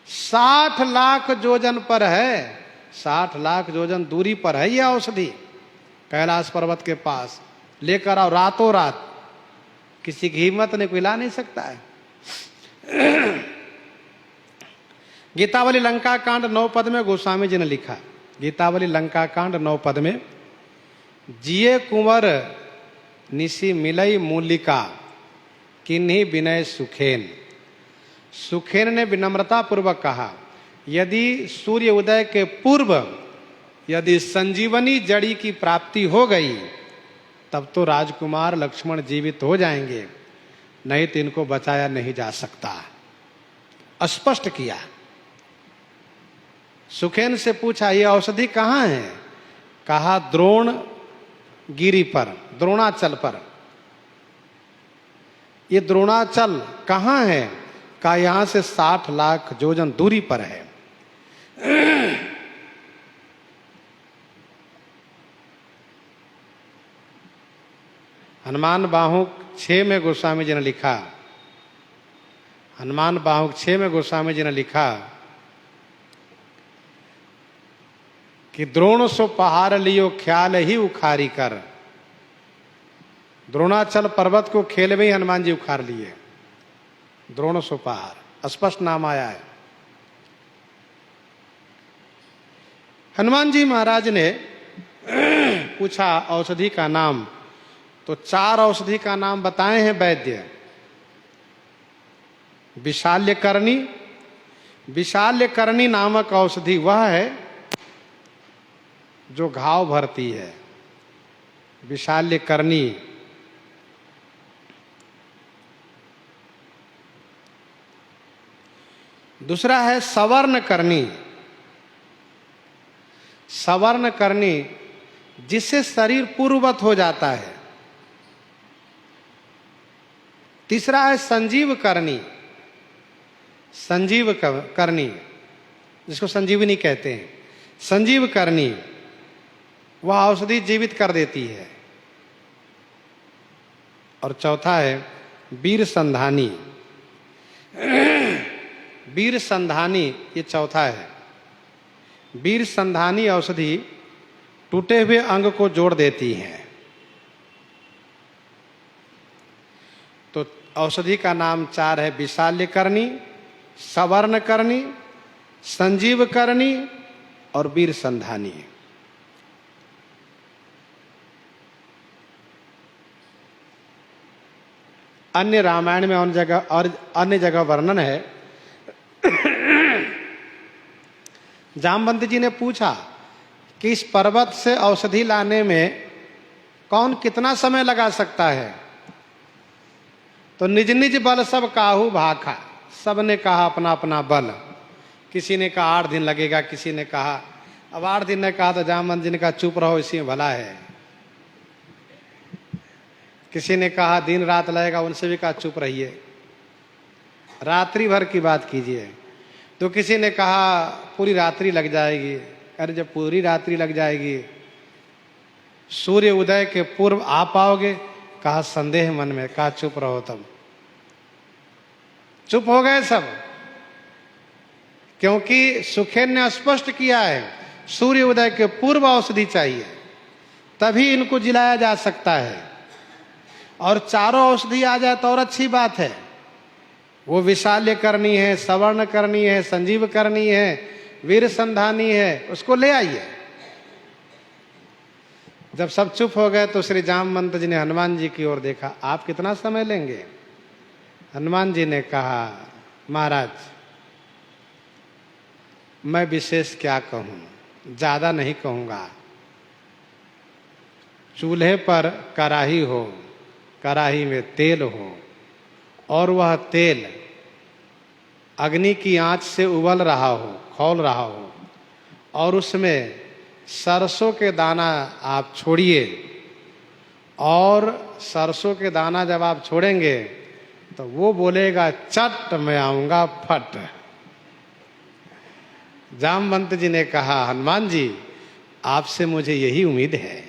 60 लाख योजन पर है, 60 लाख योजन दूरी पर है यह औषधि, कैलाश पर्वत के पास। लेकर आओ रातों रात, किसी की हिम्मत ने कोई ला नहीं सकता है। गीतावली लंका कांड 9 पद में गोस्वामी जी ने लिखा, गीतावली लंका कांड 9 पद में, जिये कुंवर निशी मिलई मूलिका किन्हीं विनय सुखेन। सुखेन ने विनम्रता पूर्वक कहा, यदि सूर्य उदय के पूर्व यदि संजीवनी जड़ी की प्राप्ति हो गई तब तो राजकुमार लक्ष्मण जीवित हो जाएंगे, नहीं तो इनको बचाया नहीं जा सकता। स्पष्ट किया। सुखेन से पूछा ये औषधि कहाँ है? कहा द्रोण गिरी पर, द्रोणाचल पर। ये द्रोणाचल कहाँ है? कहा यहां से 60 लाख योजन दूरी पर है। हनुमान बाहुक 6 में गोस्वामी जी ने लिखा, हनुमान बाहुक 6 में गोस्वामी जी ने लिखा कि द्रोण सो पहाड़ लियो ख्याल ही उखारी कर। द्रोणाचल पर्वत को खेल में ही हनुमान जी उखाड़ लिए। द्रोण सो पहाड़ स्पष्ट नाम आया है। हनुमान जी महाराज ने पूछा औषधि का नाम, तो 4 औषधि का नाम बताए हैं वैद्य। विशाल्यकर्णी, विशाल्यकर्णी नामक औषधि वह है जो घाव भरती है, विशाल्यकर्णी। दूसरा है सवर्णकर्णी, सवर्णकर्णी जिससे शरीर पूर्ववत हो जाता है। तीसरा है संजीव करनी, संजीव करनी जिसको संजीवनी कहते हैं, संजीव करनी वह औषधि जीवित कर देती है। और चौथा है वीर संधानी, वीर संधानी ये चौथा है। वीर संधानी औषधि टूटे हुए अंग को जोड़ देती है। तो औषधि का नाम 4 है, विशाल्यकर्णी, सवर्णकर्णी, संजीवकर्णी और वीर संधानी। अन्य रामायण में अन्य जगह वर्णन है। जामवंत जी ने पूछा कि इस पर्वत से औषधि लाने में कौन कितना समय लगा सकता है? तो निज निज बल सब काहू भाखा, सब ने कहा अपना अपना बल। किसी ने कहा 8 दिन लगेगा, किसी ने कहा, अब 8 दिन ने कहा तो जामवंत जी ने कहा चुप रहो इसी में भला है। किसी ने कहा दिन रात लगेगा, उनसे भी कहा चुप रहिए, रात्रि भर की बात कीजिए। तो किसी ने कहा पूरी रात्रि लग जाएगी। अरे जब पूरी रात्रि लग जाएगी, सूर्य उदय के पूर्व आ पाओगे? कहा संदेह मन में। कहा चुप रहो। तब चुप हो गए सब, क्योंकि सुखेन ने स्पष्ट किया है सूर्य उदय के पूर्व औषधि चाहिए, तभी इनको जिलाया जा सकता है। और चारों औषधि आ जाए तो और अच्छी बात है। वो विशाल्य करनी है, सवर्ण करनी है, संजीव करनी है, वीर संधानी है, उसको ले आइए। जब सब चुप हो गए तो श्री जामवंत जी ने हनुमान जी की ओर देखा, आप कितना समय लेंगे? हनुमान जी ने कहा महाराज मैं विशेष क्या कहूं, ज्यादा नहीं कहूंगा। चूल्हे पर कढ़ाई हो, कढ़ाई में तेल हो और वह तेल अग्नि की आंच से उबल रहा हो, खौल रहा हो, और उसमें सरसों के दाना आप छोड़िए, और सरसों के दाना जब आप छोड़ेंगे तो वो बोलेगा चट मैं आऊंगा फट। जामवंत जी ने कहा, हनुमान जी आपसे मुझे यही उम्मीद है,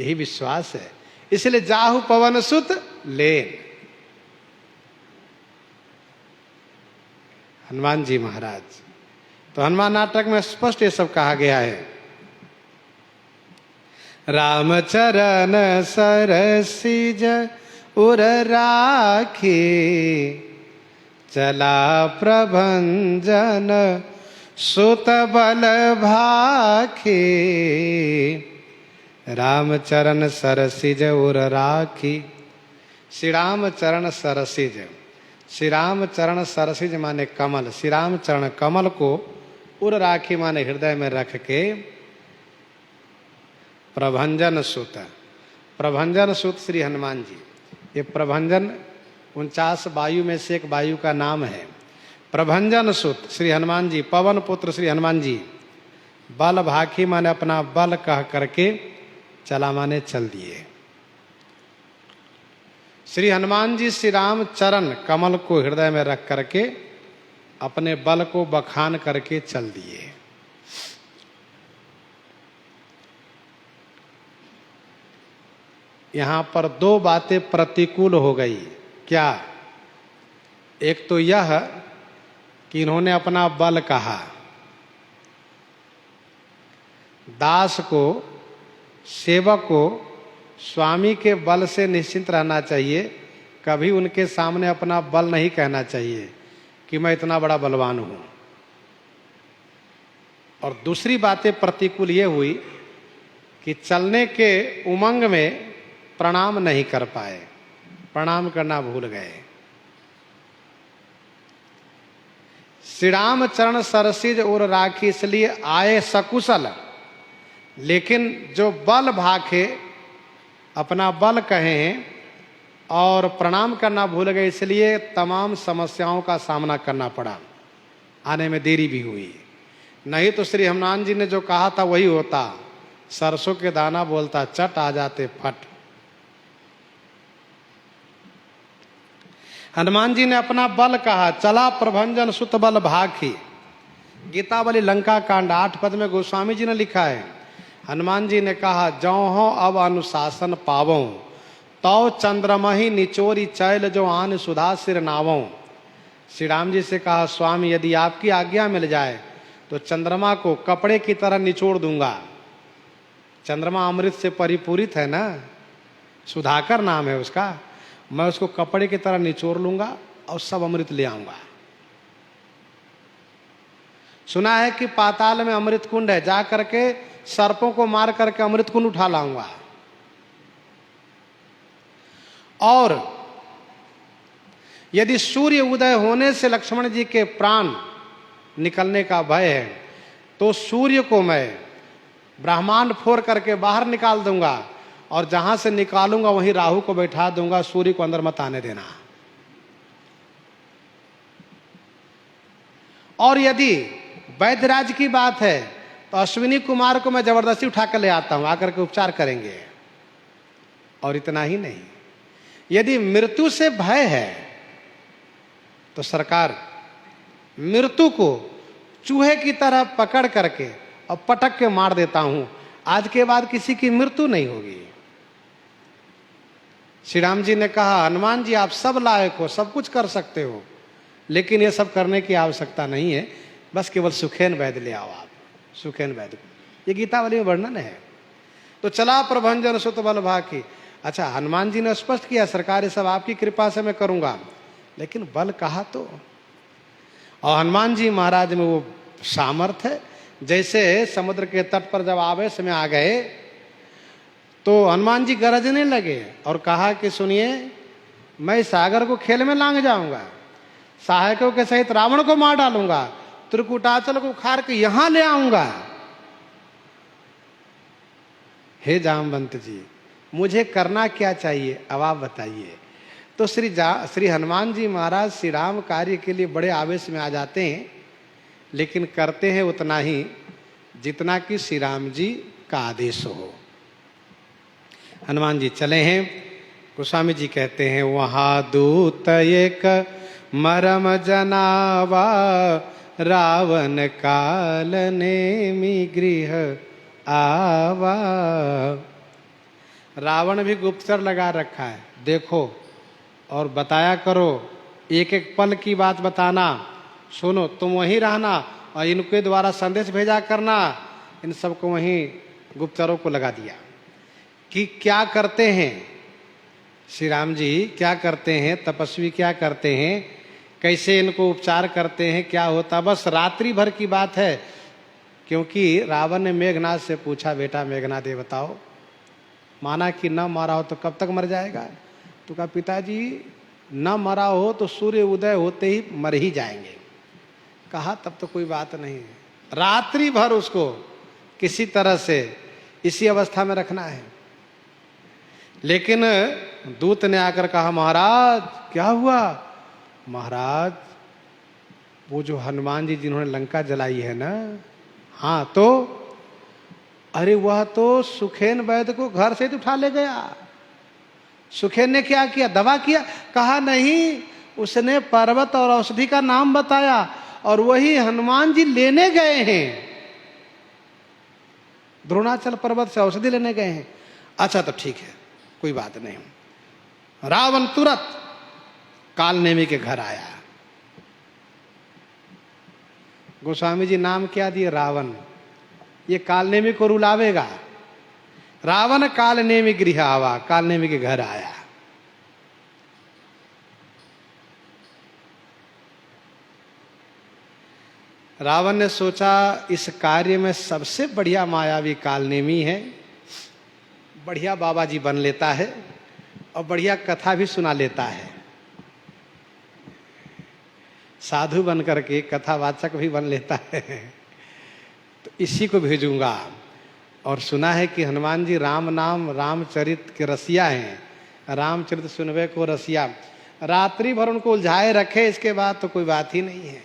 यही विश्वास है, इसलिए जाहु पवन सुत लेन। हनुमान जी महाराज, तो हनुमान नाटक में स्पष्ट ये सब कहा गया है। रामचरण सरसिज उर राखी, चला प्रभंजन सुत बल भाखी। रामचरण सरसिज उर राखी। श्री रामचरण सरसिज, श्री रामचरण सरसिज माने कमल, श्री रामचरण कमल को उर राखी माने हृदय में रख के, प्रभंजन सुत, प्रभंजन सुत श्री हनुमान जी। ये प्रभंजन 49 वायु में से एक वायु का नाम है। प्रभंजन सुत श्री हनुमान जी, पवन पुत्र श्री हनुमान जी। बल भाखी माने अपना बल कह करके चला माने चल दिए। श्री हनुमान जी श्री राम चरण कमल को हृदय में रख करके अपने बल को बखान करके चल दिए। यहां पर दो बातें प्रतिकूल हो गई। क्या? एक तो यह कि इन्होंने अपना बल कहा, दास को, सेवक को स्वामी के बल से निश्चिंत रहना चाहिए, कभी उनके सामने अपना बल नहीं कहना चाहिए कि मैं इतना बड़ा बलवान हूं। और दूसरी बातें प्रतिकूल ये हुई कि चलने के उमंग में प्रणाम नहीं कर पाए, प्रणाम करना भूल गए। श्री राम चरण सरसिज और राखी, इसलिए आए सकुशल, लेकिन जो बल भाखे, अपना बल कहें और प्रणाम करना भूल गए, इसलिए तमाम समस्याओं का सामना करना पड़ा, आने में देरी भी हुई। नहीं तो श्री हनुमान जी ने जो कहा था वही होता, सरसों के दाना बोलता चट आ जाते फट। हनुमान जी ने अपना बल कहा, चला प्रभंजन सुत बल भाखी। गीतावली लंका कांड 8 पद में गोस्वामी जी ने लिखा है, हनुमान जी ने कहा, जौ हो अब अनुशासन पावों, तौ चंद्रमही निचोरी चैल जो आन सुधा सिर नावों। श्री राम जी से कहा, स्वामी यदि आपकी आज्ञा मिल जाए तो चंद्रमा को कपड़े की तरह निचोड़ दूंगा। चंद्रमा अमृत से परिपूरित है ना, सुधाकर नाम है उसका। मैं उसको कपड़े की तरह निचोड़ लूंगा और सब अमृत ले आऊंगा। सुना है कि पाताल में अमृत कुंड है, जा करके सर्पों को मार करके अमृत कुंड उठा लाऊंगा। और यदि सूर्य उदय होने से लक्ष्मण जी के प्राण निकलने का भय है तो सूर्य को मैं ब्रह्मांड फोड़ करके बाहर निकाल दूंगा, और जहां से निकालूंगा वहीं राहु को बैठा दूंगा, सूर्य को अंदर मत आने देना। और यदि वैद्यराज की बात है तो अश्विनी कुमार को मैं जबरदस्ती उठा कर ले आता हूं, आकर के उपचार करेंगे। और इतना ही नहीं, यदि मृत्यु से भय है तो सरकार मृत्यु को चूहे की तरह पकड़ करके और पटक के मार देता हूं, आज के बाद किसी की मृत्यु नहीं होगी। श्री राम जी ने कहा, हनुमान जी आप सब लायक हो, सब कुछ कर सकते हो, लेकिन ये सब करने की आवश्यकता नहीं है, बस केवल सुखेन वैद्य ले आओ आप, सुखेन वैद्य। ये गीतावली में वर्णन है। तो चला प्रभंजन सुत बल भाखी। अच्छा, हनुमान जी ने स्पष्ट किया, सरकार ये सब आपकी कृपा से मैं करूंगा, लेकिन बल कहा तो। और हनुमान जी महाराज में वो सामर्थ्य है, जैसे समुद्र के तट पर जब आवेश में आ गए तो हनुमान जी गरजने लगे और कहा कि सुनिए, मैं सागर को खेल में लांग जाऊंगा, सहायकों के सहित रावण को मार डालूंगा, त्रिकुटाचल को उखाड़ के यहां ले आऊंगा। हे जामवंत जी, मुझे करना क्या चाहिए, अब आप बताइए। तो श्री हनुमान जी महाराज श्री राम कार्य के लिए बड़े आवेश में आ जाते हैं, लेकिन करते हैं उतना ही जितना कि श्री राम जी का आदेश हो। हनुमान जी चले हैं, गोस्वामी जी कहते हैं, वहां दूत एक मरम जनावा, रावण काल नेमि गृह आवा। रावण भी गुप्तचर लगा रखा है, देखो और बताया करो, एक एक पल की बात बताना, सुनो, तुम वहीं रहना और इनके द्वारा संदेश भेजा करना। इन सबको वहीं गुप्तचरों को लगा दिया कि क्या करते हैं श्री राम जी, क्या करते हैं तपस्वी, क्या करते हैं, कैसे इनको उपचार करते हैं, क्या होता। बस रात्रि भर की बात है, क्योंकि रावण ने मेघनाथ से पूछा, बेटा मेघनाथ ये बताओ, माना कि न मरा हो तो कब तक मर जाएगा। तो कहा पिताजी न मरा हो तो सूर्य उदय होते ही मर ही जाएंगे। कहा तब तो कोई बात नहीं है, रात्रि भर उसको किसी तरह से इसी अवस्था में रखना है। लेकिन दूत ने आकर कहा महाराज क्या हुआ। महाराज वो जो हनुमान जी जिन्होंने लंका जलाई है ना, हाँ तो अरे वह तो सुखेन वैद्य को घर से तो उठा ले गया। सुखेन ने क्या किया, दवा किया। कहा नहीं, उसने पर्वत और औषधि का नाम बताया और वही हनुमान जी लेने गए हैं, द्रोणाचल पर्वत से औषधि लेने गए हैं। अच्छा तो ठीक है, कोई बात नहीं। रावण तुरंत कालनेमी के घर आया। गोस्वामी जी नाम क्या दिए, रावण। ये कालनेमी को रुलावेगा। रावण कालनेमी गृह आवा, कालनेमी के घर आया। रावण ने सोचा इस कार्य में सबसे बढ़िया मायावी कालनेमी है, बढ़िया बाबा जी बन लेता है और बढ़िया कथा भी सुना लेता है, साधु बन करके कथावाचक भी बन लेता है। तो इसी को भेजूंगा। और सुना है कि हनुमान जी राम नाम रामचरित के रसिया हैं, रामचरित सुनवे को रसिया। रात्रि भर उनको उलझाए रखे, इसके बाद तो कोई बात ही नहीं है।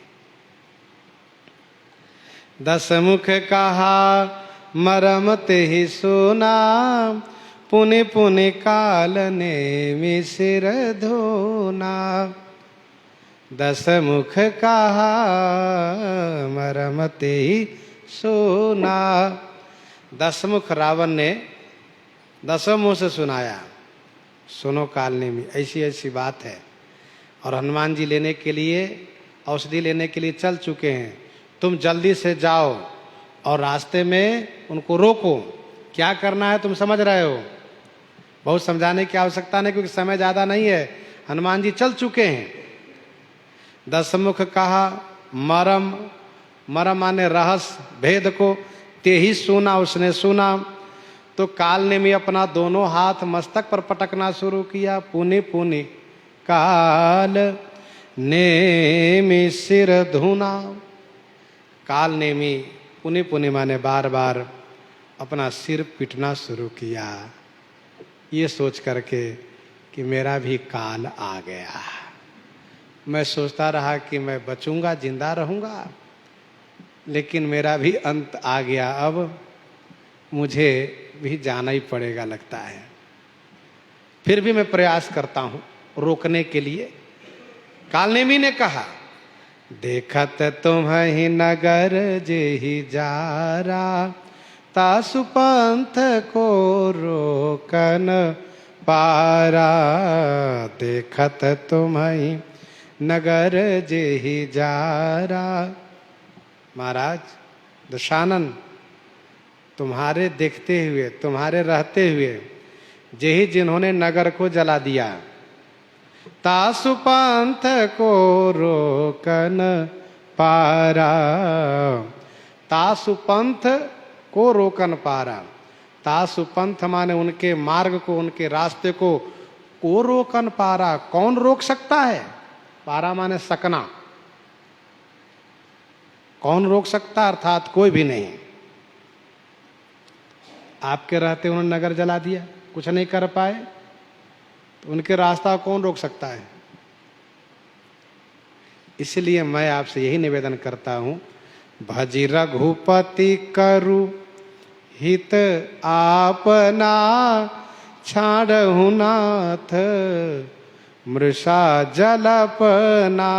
10 मुख कहा मरम ते ही सुना, पुनि पुनि काल नेमि सिर धोना। 10 मुख कहा मरम ते ही सुना। 10 मुख रावण ने 10 मुंह से सुनाया, सुनो कालनेमी ऐसी ऐसी बात है। और हनुमान जी लेने के लिए, औषधि लेने के लिए चल चुके हैं, तुम जल्दी से जाओ और रास्ते में उनको रोको। क्या करना है तुम समझ रहे हो, बहुत समझाने की आवश्यकता नहीं, क्योंकि समय ज्यादा नहीं है, हनुमान जी चल चुके हैं। 10 मुख कहा मरम, मरम माने रहस्य भेद को, ते ही सुना, उसने सुना। तो कालनेमी अपना दोनों हाथ मस्तक पर पटकना शुरू किया। पुनि पुनि काल नेमि सिर धुना। कालनेमी पुनि पुनि माने बार बार अपना सिर पीटना शुरू किया, ये सोच करके कि मेरा भी काल आ गया। मैं सोचता रहा कि मैं बचूंगा, जिंदा रहूंगा, लेकिन मेरा भी अंत आ गया, अब मुझे भी जाना ही पड़ेगा लगता है। फिर भी मैं प्रयास करता हूं रोकने के लिए। कालनेमी ने कहा देखत तुम्हि नगर जेहि जारा, तासु पंथ को रोकन पारा। देखत तुम्हि नगर जेहि जारा। महाराज दशानन, तुम्हारे देखते हुए, तुम्हारे रहते हुए जेहि जिन्होंने नगर को जला दिया, तासु पंथ को रोकन पारा। तासु पंथ को रोकन पारा। तासु पंथ माने उनके मार्ग को, उनके रास्ते को रोकन पारा, कौन रोक सकता है। पारा माने सकना, कौन रोक सकता, अर्थात कोई भी नहीं। आपके रहते उन्होंने नगर जला दिया, कुछ नहीं कर पाए, तो उनके रास्ता कौन रोक सकता है। इसलिए मैं आपसे यही निवेदन करता हूं, भजी रघुपति करु हित आपना, छाड़हु नाथ मृषा जलपना।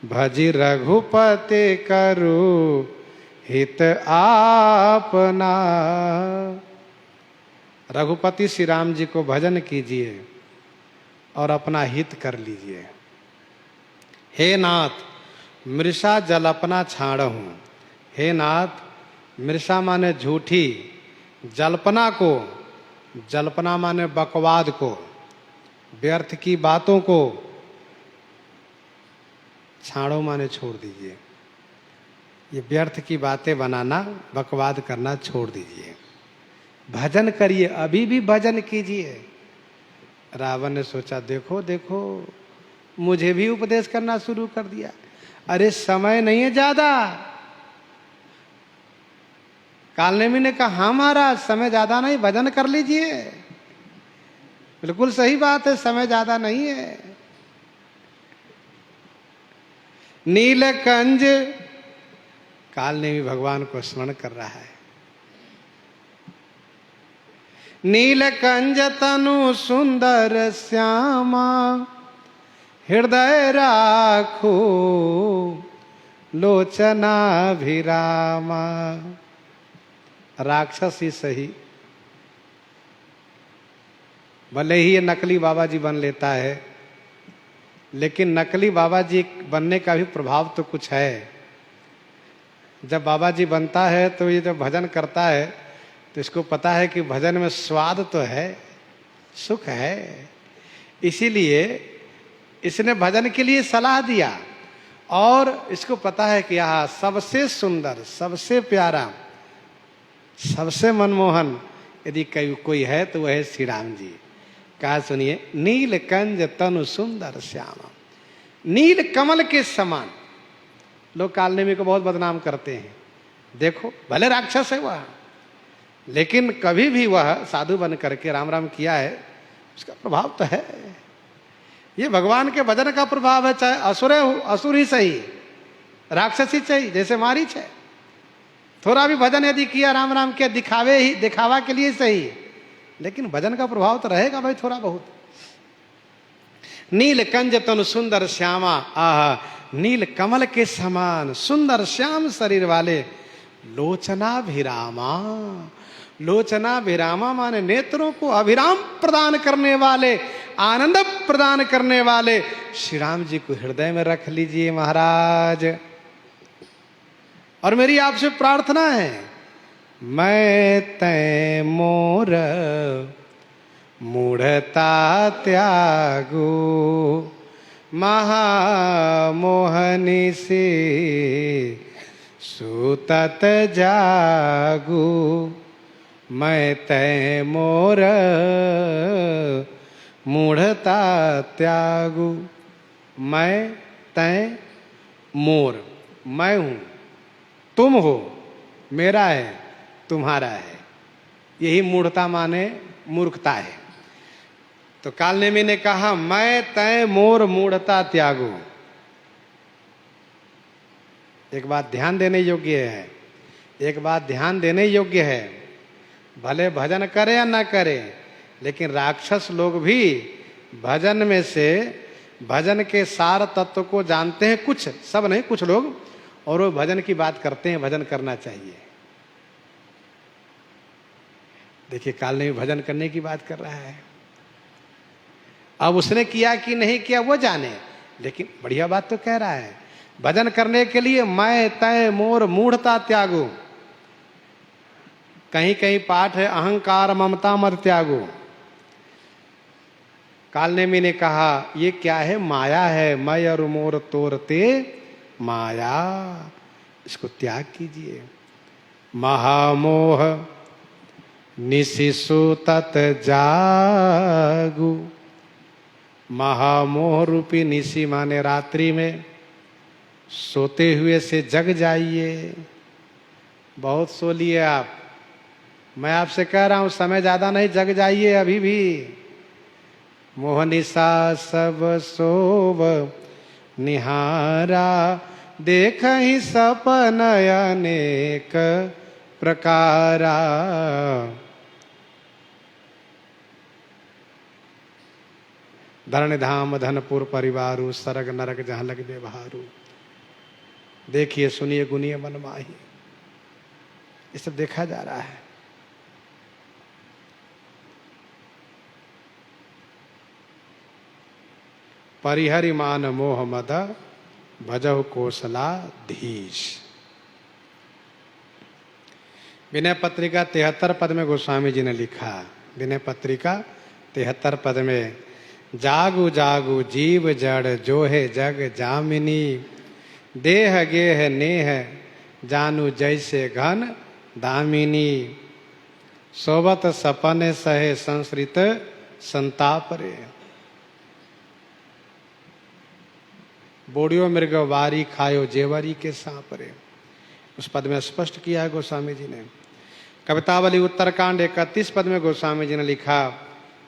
भजी रघुपति करु हित आपना। रघुपति श्री राम जी को भजन कीजिए और अपना हित कर लीजिए। हे नाथ मृषा जल्पना छाड़हूं। हे नाथ मृषा माने झूठी, जल्पना को, जल्पना माने बकवाद को, व्यर्थ की बातों को, छाड़ो माने छोड़ दीजिए। ये व्यर्थ की बातें बनाना, बकवाद करना छोड़ दीजिए। भजन करिए, अभी भी भजन कीजिए। रावण ने सोचा देखो देखो मुझे भी उपदेश करना शुरू कर दिया। अरे समय नहीं है ज्यादा। कालनेमी ने कहा हाँ महाराज समय ज्यादा नहीं, भजन कर लीजिए। बिल्कुल सही बात है, समय ज्यादा नहीं है। नीलकंज, कालनेमी भगवान को स्मरण कर रहा है। नीलकंज तनु सुंदर श्यामा, हृदय राखो लोचनाभिरामा। राक्षस ही सही, भले ही ये नकली बाबा जी बन लेता है, लेकिन नकली बाबा जी बनने का भी प्रभाव तो कुछ है। जब बाबा जी बनता है तो ये जब भजन करता है तो इसको पता है कि भजन में स्वाद तो है, सुख है। इसीलिए इसने भजन के लिए सलाह दिया और इसको पता है कि यहाँ सबसे सुंदर, सबसे प्यारा, सबसे मनमोहन यदि कोई है तो वह है श्री राम जी। कहा सुनिए, नीलकंज तनु सुंदर श्यामा। नील कमल के समान। लोग कालनेमी को बहुत बदनाम करते हैं। देखो भले राक्षस है वह, लेकिन कभी भी वह साधु बन करके राम राम किया है, उसका प्रभाव तो है। ये भगवान के भजन का प्रभाव है। चाहे असुर ही सही, राक्षस ही सही, जैसे मारीच है। थोड़ा भी भजन यदि किया, राम राम किया, दिखावा के लिए सही, लेकिन भजन का प्रभाव तो रहेगा भाई थोड़ा बहुत। नील कंज तनु सुंदर श्यामा, आह नील कमल के समान सुंदर श्याम शरीर वाले, लोचना भिरामा। लोचना भिरामा माने नेत्रों को अभिराम प्रदान करने वाले, आनंद प्रदान करने वाले श्री राम जी को हृदय में रख लीजिए महाराज। और मेरी आपसे प्रार्थना है, मैं तै मोर मूढ़ता त्यागो, महामोहनी से सुतत जागो। मैं तै मोर मूढ़ता त्यागो। मैं तै मोर, मैं हूं, तुम हो, मेरा है, तुम्हारा है। यही मूढ़ता माने मूर्खता है। तो कालनेमी ने कहा मैं तय मोर मूढ़ता त्यागो। एक बात ध्यान देने योग्य है, एक बात ध्यान देने योग्य है। भले भजन करे या ना करे, लेकिन राक्षस लोग भी भजन में से भजन के सार तत्व को जानते हैं। कुछ, सब नहीं, कुछ लोग, और वो भजन की बात करते हैं, भजन करना चाहिए। देखिए कालनेमी भजन करने की बात कर रहा है। अब उसने किया कि नहीं किया वो जाने, लेकिन बढ़िया बात तो कह रहा है। भजन करने के लिए मैं तय मोर मूढ़ता त्यागो। कहीं कहीं पाठ है अहंकार ममता मत त्यागो। कालनेमी ने कहा ये क्या है? माया है। मैं और मोर तोरते माया, इसको त्याग कीजिए। महामोह निशिशु तत जागु। महामोह रूपी निशि माने रात्रि में सोते हुए से जग जाइए। बहुत सो लिए आप, मैं आपसे कह रहा हूं समय ज्यादा नहीं, जग जाइए अभी भी। मोह निशा सब सोव निहारा, देख ही सपन अनेक प्रकारा। धरण धाम धनपुर परिवारु, सरग नरक जहाँ लग व्यवहारू। देखिए सुनिए गुनिए मन माही, ये सब देखा जा रहा है। परिहरि मान मोह मद भजहु कौशलाधीश। विनय पत्रिका 73 पद में गोस्वामी जी ने लिखा, विनय पत्रिका 73 पद में, जागु जागु जीव जड़ जोहे जग जामिनी, देह गेह नेह जानू जैसे घन दामिनी, सोबत सपने सहे संसृत संताप रे। बोड़ियो मृग वारी खायो जेवरी के सांप रे। उस पद में स्पष्ट किया है गोस्वामी जी ने। कवितावली उत्तरकांड 31 पद में गोस्वामी जी ने लिखा,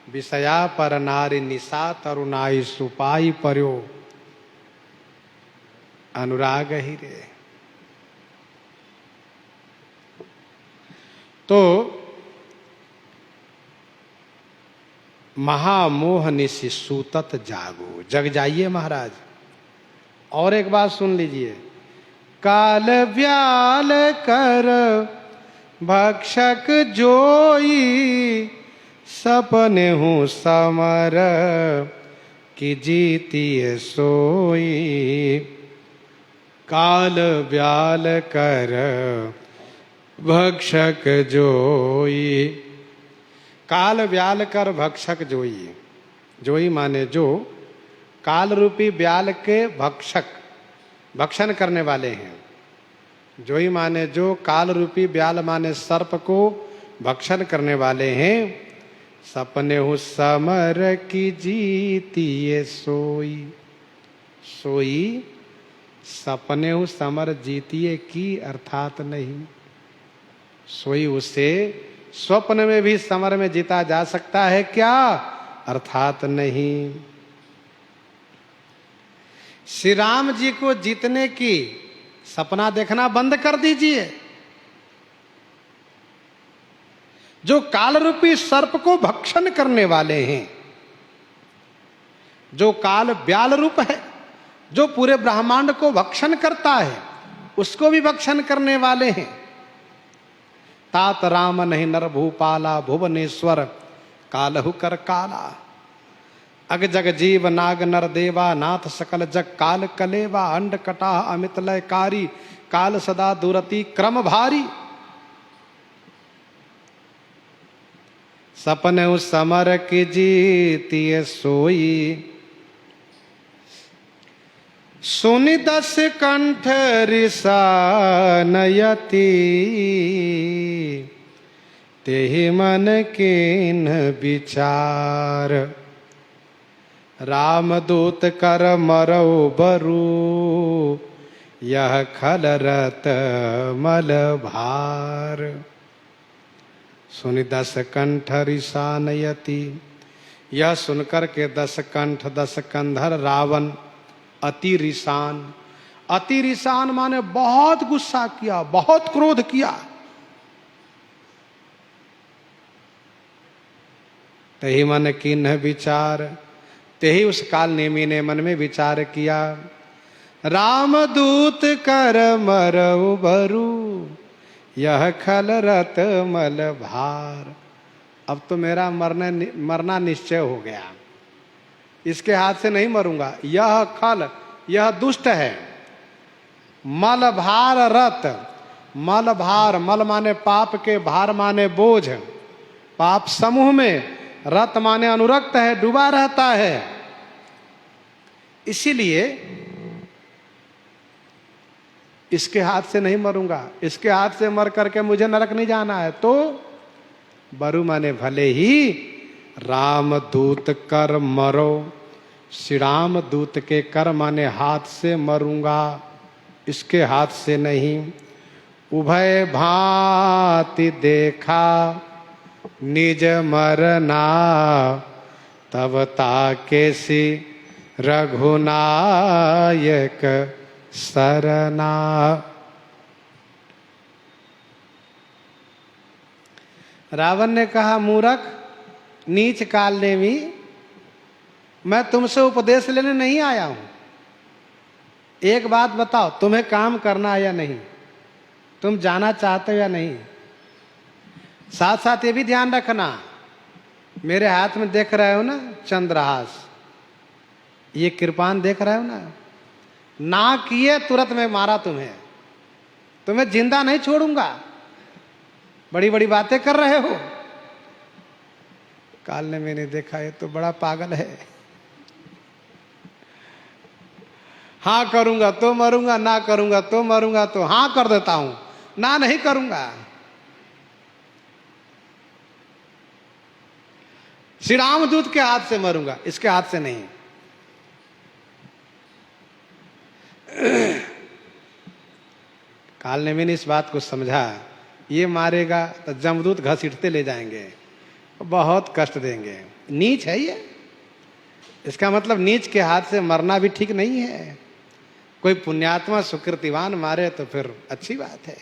विषया पर नारी निशा तरुणाई सुपाई पर्यो अनुराग ही रे। तो महामोह निशि सूतत जागो, जग जाइए महाराज। और एक बात सुन लीजिए, काल व्याल कर भक्षक जोई, सपने हूँ समर की जीतिए सोई। काल व्याल कर भक्षक जोई, काल व्याल कर भक्षक जोई। जोई माने जो, काल रूपी व्याल के भक्षक, भक्षण करने वाले हैं। जोई माने जो, काल रूपी व्याल माने सर्प को भक्षण करने वाले हैं। सपने हूँ समर की जीतिए सोई, सोई सपने हूँ समर जीतिए की अर्थात नहीं, सोई उसे स्वप्न में भी समर में जीता जा सकता है क्या, अर्थात नहीं। श्री राम जी को जीतने की सपना देखना बंद कर दीजिए। जो काल रूपी सर्प को भक्षण करने वाले हैं, जो काल व्याल रूप है, जो पूरे ब्रह्मांड को भक्षण करता है, उसको भी भक्षण करने वाले हैं। तात राम नहीं नर भूपाला, भुवनेश्वर कालहु कर काला। अग जग जीव नाग नर देवा, नाथ सकल जग काल कलेवा। अंड कटा अमित लयकारी, काल सदा दुरति क्रम भारी। सपने उस समर की जीतिए सोई, सुनि दस कंठ रिसा नयति। तेहि मन कीन विचार, रामदूत कर मरौ बरु। यह खल रत मल भार। सुनि दस कंठ रिसा नयति, यह सुनकर के 10 कंठ 10 कंधर रावण अति रिसान। अति रिसान माने बहुत गुस्सा किया, बहुत क्रोध किया। तही मन कीन्ह विचार, तेही उस काल नेमी ने मन में विचार किया। रामदूत कर मरऊ बरु, यह खल रत मल भार। अब तो मेरा मरना निश्चय हो गया, इसके हाथ से नहीं मरूंगा। यह खल, यह दुष्ट है। मल भार रत, मल भार, मल माने पाप के, भार माने बोझ। पाप समूह में, रत माने अनुरक्त है, डूबा रहता है। इसीलिए इसके हाथ से नहीं मरूंगा, इसके हाथ से मर करके मुझे नरक नहीं जाना है। तो बरु माने भले ही राम दूत कर मरो। श्री राम दूत के कर माने हाथ से मरूंगा, इसके हाथ से नहीं। उभय भांति देखा निज मरना, तब ताके सी रघुनायक सरना। रावण ने कहा, मूर्ख नीच काल नेमी, मैं तुमसे उपदेश लेने नहीं आया हूं। एक बात बताओ, तुम्हें काम करना है या नहीं? तुम जाना चाहते हो या नहीं? साथ साथ ये भी ध्यान रखना, मेरे हाथ में देख रहे हो ना चंद्रहास, ये कृपान देख रहे हो ना किए तुरंत में मारा तुम्हें, तुम्हें जिंदा नहीं छोड़ूंगा। बड़ी बड़ी बातें कर रहे हो। काल ने मैंने देखा, ये तो बड़ा पागल है। हाँ करूंगा तो मरूंगा, ना करूंगा तो मरूंगा, तो हाँ कर देता हूं, ना नहीं करूंगा। श्री रामदूत के हाथ से मरूंगा, इसके हाथ से नहीं। काल ने मैंने इस बात को समझा, ये मारेगा तो जमदूत घसीटते ले जाएंगे, बहुत कष्ट देंगे। नीच है ये, इसका मतलब नीच के हाथ से मरना भी ठीक नहीं है। कोई पुण्यात्मा सुकृतिवान मारे तो फिर अच्छी बात है।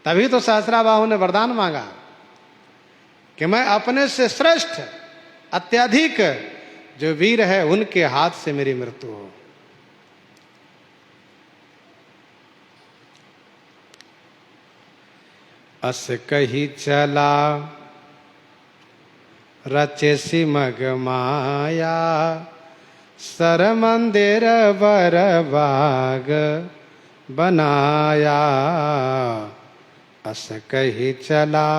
तभी तो सहस्राबाहु ने वरदान मांगा कि मैं अपने से श्रेष्ठ अत्यधिक जो वीर है उनके हाथ से मेरी मृत्यु हो। अस कही चला रचे सिमग माया, सर मंदिर बर बाग बनाया। अस कही चला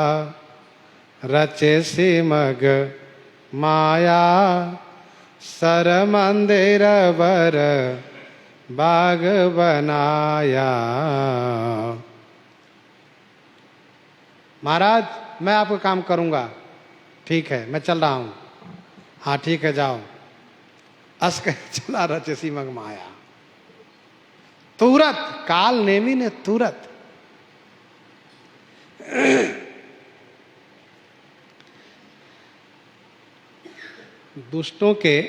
रचे सिमग माया, सर मंदिर बर बाग बनाया। महाराज मैं आपका काम करूंगा, ठीक है मैं चल रहा हूं। हाँ ठीक है जाओ। अस कही चला रचे सिमग माया, तुरंत काल नेमी ने तुरंत दुष्टों के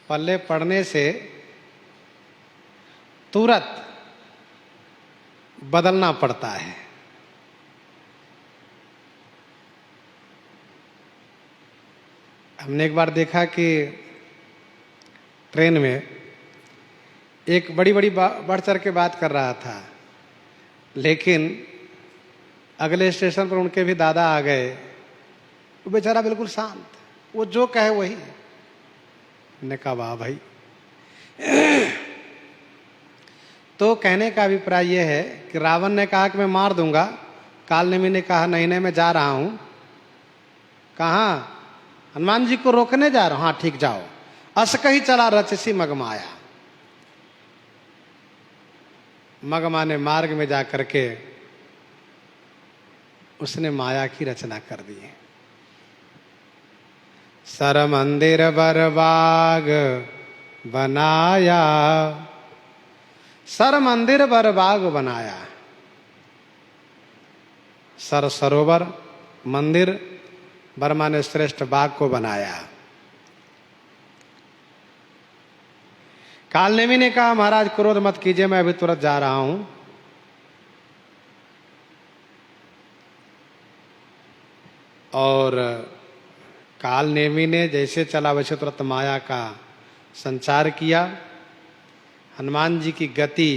पल्ले पड़ने से तुरंत बदलना पड़ता है। हमने एक बार देखा कि ट्रेन में एक बड़ी बड़ी बढ़ चढ़ के बात कर रहा था, लेकिन अगले स्टेशन पर उनके भी दादा आ गए। वो बेचारा बिल्कुल शांत, वो जो कहे वही। ने कहा वाह भाई। तो कहने का अभिप्राय यह है कि रावण ने कहा कि मैं मार दूंगा, कालनेमी ने कहा नहीं नहीं मैं जा रहा हूं। कहाँ? हनुमान जी को रोकने जा रहा हूं। हाँ ठीक जाओ। अस कही चला रचसी मगमाया, मगमा ने मार्ग में जाकर के उसने माया की रचना कर दी। सर मंदिर बरबाग बनाया, सर मंदिर बरबाग बनाया। सर सरोवर, मंदिर, बर्मा ने श्रेष्ठ बाग को बनाया। कालनेमी ने कहा महाराज क्रोध मत कीजिए, मैं अभी तुरंत जा रहा हूं। और कालनेमी ने जैसे चला वैसे तुरंत माया का संचार किया। हनुमान जी की गति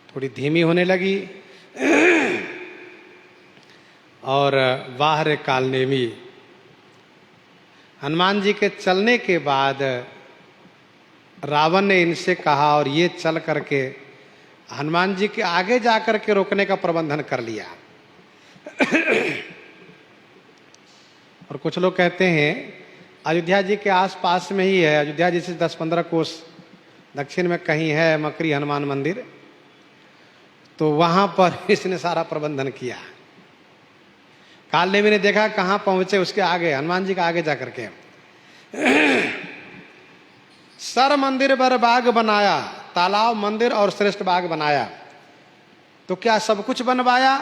थोड़ी धीमी होने लगी और बाहर कालनेमी। हनुमान जी के चलने के बाद रावण ने इनसे कहा और ये चल करके हनुमान जी के आगे जाकर के रोकने का प्रबंधन कर लिया। और कुछ लोग कहते हैं अयोध्या जी के आसपास में ही है, अयोध्या जी से 10-15 कोस दक्षिण में कहीं है मकरी हनुमान मंदिर, तो वहां पर इसने सारा प्रबंधन किया। कालनेमी ने देखा कहां पहुंचे, उसके आगे हनुमान जी के आगे जाकर के सर मंदिर बर बाग बनाया, तालाब मंदिर और श्रेष्ठ बाग बनाया। तो क्या सब कुछ बनवाया?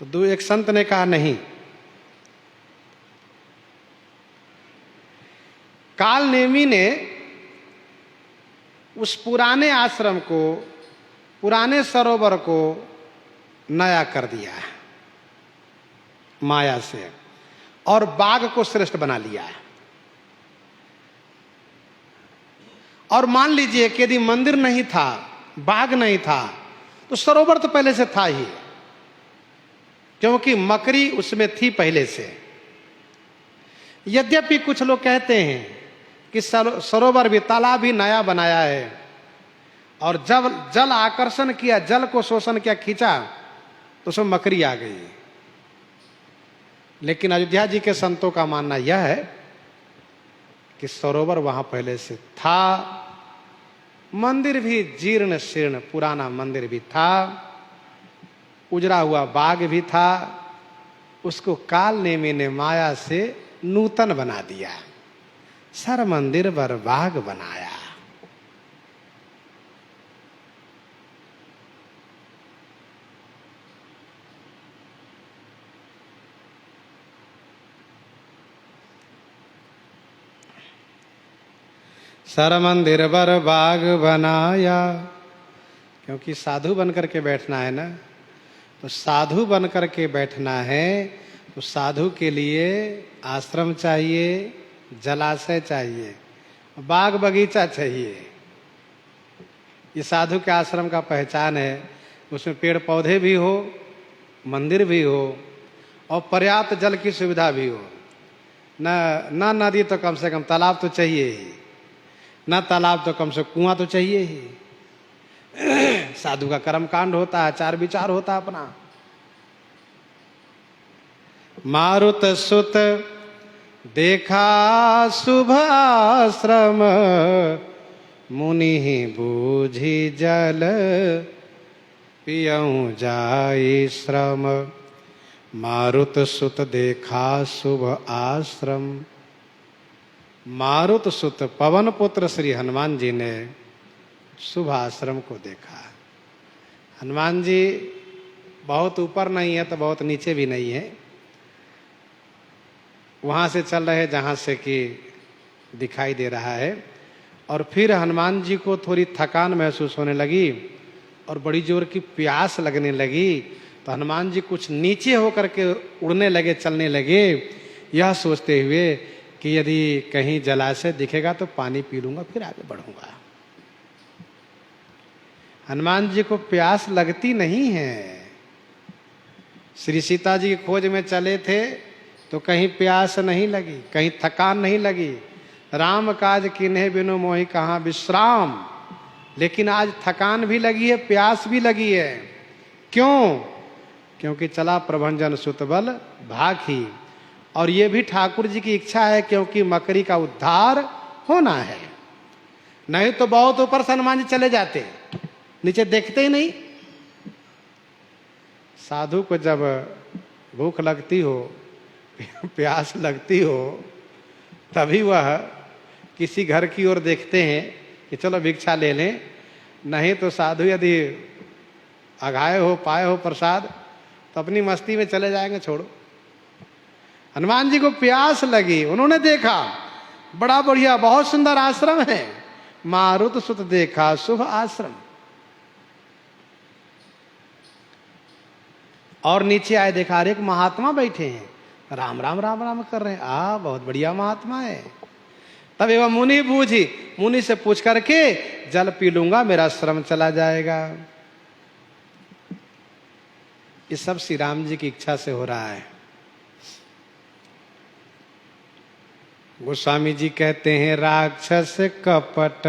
तो एक संत ने कहा नहीं। कालनेमी ने उस पुराने आश्रम को, पुराने सरोवर को नया कर दिया है माया से, और बाग को श्रेष्ठ बना लिया है। और मान लीजिए कि यदि मंदिर नहीं था, बाग नहीं था, तो सरोवर तो पहले से था ही, क्योंकि मकरी उसमें थी पहले से। यद्यपि कुछ लोग कहते हैं कि सरोवर भी, तालाब भी नया बनाया है, और जब जल आकर्षण किया, जल को शोषण किया, खींचा, तो उसमें मकरी आ गई। लेकिन अयोध्या जी के संतों का मानना यह है कि सरोवर वहां पहले से था, मंदिर भी जीर्ण शीर्ण पुराना मंदिर भी था, उजड़ा हुआ बाग भी था, उसको काल नेमी ने माया से नूतन बना दिया, सर मंदिर बर बाग बनाया। सर मंदिर बर बाग बनाया, क्योंकि साधु बनकर के बैठना है ना, तो साधु बनकर के बैठना है तो साधु के लिए आश्रम चाहिए, जलाशय चाहिए, बाग बगीचा चाहिए। ये साधु के आश्रम का पहचान है। उसमें पेड़ पौधे भी हो, मंदिर भी हो, और पर्याप्त जल की सुविधा भी हो। न नदी तो कम से कम तालाब तो चाहिए ही, न तालाब तो कम से कुआं तो चाहिए ही। साधु का कर्म कांड होता है, आचार विचार होता है अपना। मारुत सुत देखा शुभ आश्रम, मुनि बूझी जल पियऊं जाई श्रम। मारुत सुत देखा शुभ आश्रम। मारुत सुत पवन पुत्र श्री हनुमान जी ने शुभ आश्रम को देखा। हनुमान जी बहुत ऊपर नहीं है तो बहुत नीचे भी नहीं है, वहां से चल रहे जहां से कि दिखाई दे रहा है। और फिर हनुमान जी को थोड़ी थकान महसूस होने लगी और बड़ी जोर की प्यास लगने लगी, तो हनुमान जी कुछ नीचे होकर के उड़ने लगे, चलने लगे, यह सोचते हुए कि यदि कहीं जलाशय दिखेगा तो पानी पी लूंगा, फिर आगे बढ़ूंगा। हनुमान जी को प्यास लगती नहीं है। श्री सीता जी की खोज में चले थे तो कहीं प्यास नहीं लगी, कहीं थकान नहीं लगी। राम काज किन्हे बिनु मोहि कहाँ विश्राम। लेकिन आज थकान भी लगी है, प्यास भी लगी है। क्यों? क्योंकि चला प्रभंजन सुतबल भाखी। और ये भी ठाकुर जी की इच्छा है, क्योंकि मकरी का उद्धार होना है। नहीं तो बहुत ऊपर से हनुमान जी चले जाते, नीचे देखते ही नहीं। साधु को जब भूख लगती हो, प्यास लगती हो, तभी वह किसी घर की ओर देखते हैं कि चलो भिक्षा ले लें। नहीं तो साधु यदि अघाए हो, पाए हो प्रसाद, तो अपनी मस्ती में चले जाएंगे, छोड़ो। हनुमान जी को प्यास लगी, उन्होंने देखा बड़ा बढ़िया, बहुत सुंदर आश्रम है। मारुत सुत देखा शुभ आश्रम। और नीचे आए, देखा अरे एक महात्मा बैठे हैं, राम राम राम राम कर रहे हैं। बहुत बढ़िया महात्मा है। तब एवं मुनि बूझी, मुनि से पूछ करके जल पी लूंगा, मेरा श्रम चला जाएगा। ये सब श्री राम जी की इच्छा से हो रहा है। गोस्वामी जी कहते हैं, राक्षस कपट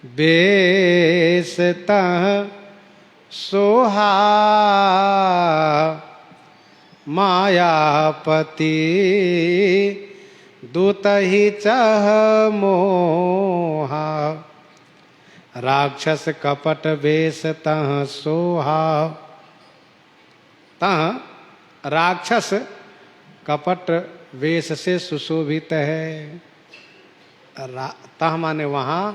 बेसता सोहा, मायापति दूत ही चह मोहा। राक्षस कपट बेस तह सोहा। तह राक्षस कपट वेश से सुशोभित है। तह माने वहां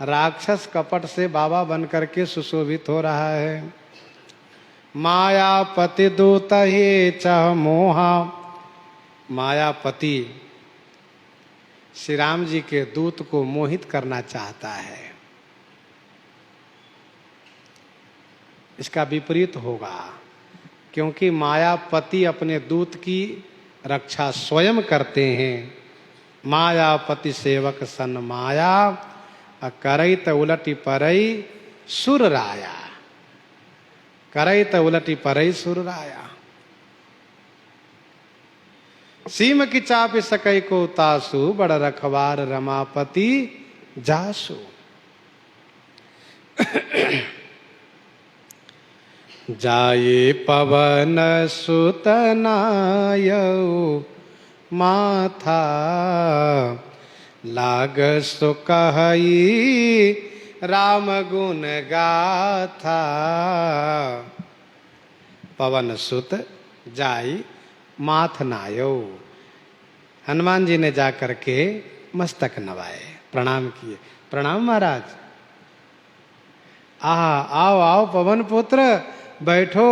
राक्षस कपट से बाबा बन करके सुशोभित हो रहा है। मायापति दूत ही चह मोहा। मायापति श्री राम जी के दूत को मोहित करना चाहता है। इसका विपरीत होगा, क्योंकि मायापति अपने दूत की रक्षा स्वयं करते हैं मायापति सेवक सन माया, करई त उलटी परई सुर राया। करई त उलटी परई सुर राया। सीम की चाप सकई को तासु, बड़ रखवार रमापति जासु। जाये पवन सुत नायउ माथा, लाग सो कहई राम गुण गाथा। पवन सुत जाई माथ नायो, हनुमान जी ने जाकर के मस्तक नवाए, प्रणाम किए। प्रणाम महाराज। आओ आओ पवन पुत्र बैठो।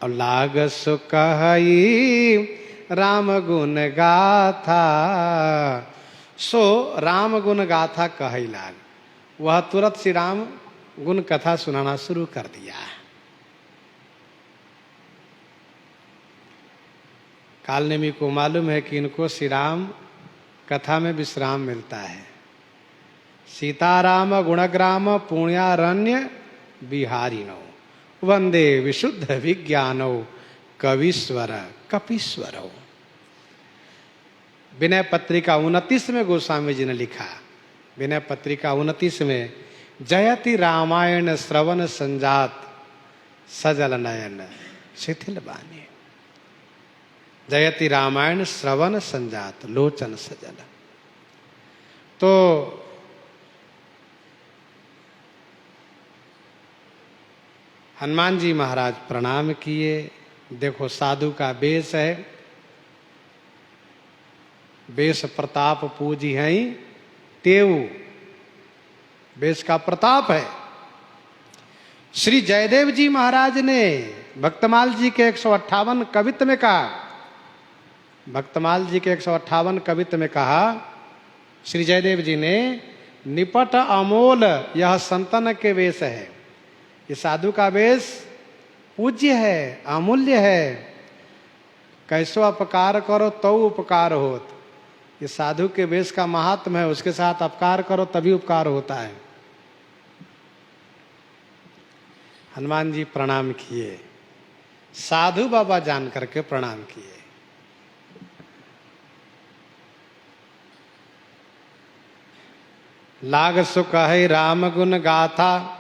और लाग सो कहई राम गुण गाथा। सो राम गुण गाथा कहई लाग, वह तुरंत श्री राम गुण कथा सुनाना शुरू कर दिया। कालनेमी को मालूम है कि इनको श्री राम कथा में विश्राम मिलता है। सीताराम गुणग्राम पुण्यारण्य बिहारिणो, वंदे विशुद्ध विज्ञानो कवीश्वर कपीश्वरो। विनय पत्रिका 29 में गोस्वामी जी ने लिखा, विनय पत्रिका 29 में, जयति रामायण श्रवण संजात सजल नयन शिथिल बानी। जयति रामायण श्रवण संजात लोचन सजल। तो हनुमान जी महाराज प्रणाम किए। देखो साधु का वेश है, वेश प्रताप पूजी है तेऊ, वेश का प्रताप है। श्री जयदेव जी महाराज ने भक्तमाल जी के 158 कवित्त में कहा, भक्तमाल जी के 158 कवित्त में कहा, श्री जयदेव जी ने, निपट अमोल यह संतन के वेश है। ये साधु का वेश पूज्य है, अमूल्य है। कैसो अपकार करो तो उपकार होत। ये साधु के वेश का महात्म है, उसके साथ अपकार करो तभी उपकार होता है। हनुमान जी प्रणाम किए, साधु बाबा जान करके प्रणाम किए। लाग सो कहे राम गुण गाथा,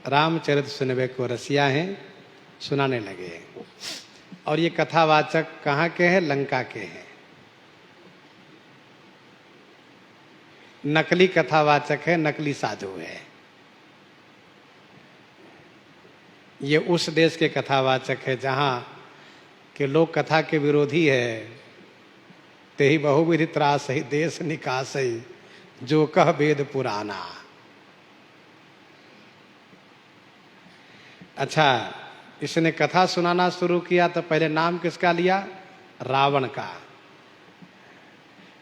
रामचरित सुनबे को रसिया हैं, सुनाने लगे। और ये कथावाचक कहाँ के हैं? लंका के हैं। नकली कथावाचक है, नकली साधु है। ये उस देश के कथावाचक है जहाँ के लोग कथा के विरोधी है। ते ही बहुविधि त्रास ही देश निकास ही, जो कह वेद पुराना। अच्छा, इसने कथा सुनाना शुरू किया तो पहले नाम किसका लिया? रावण का।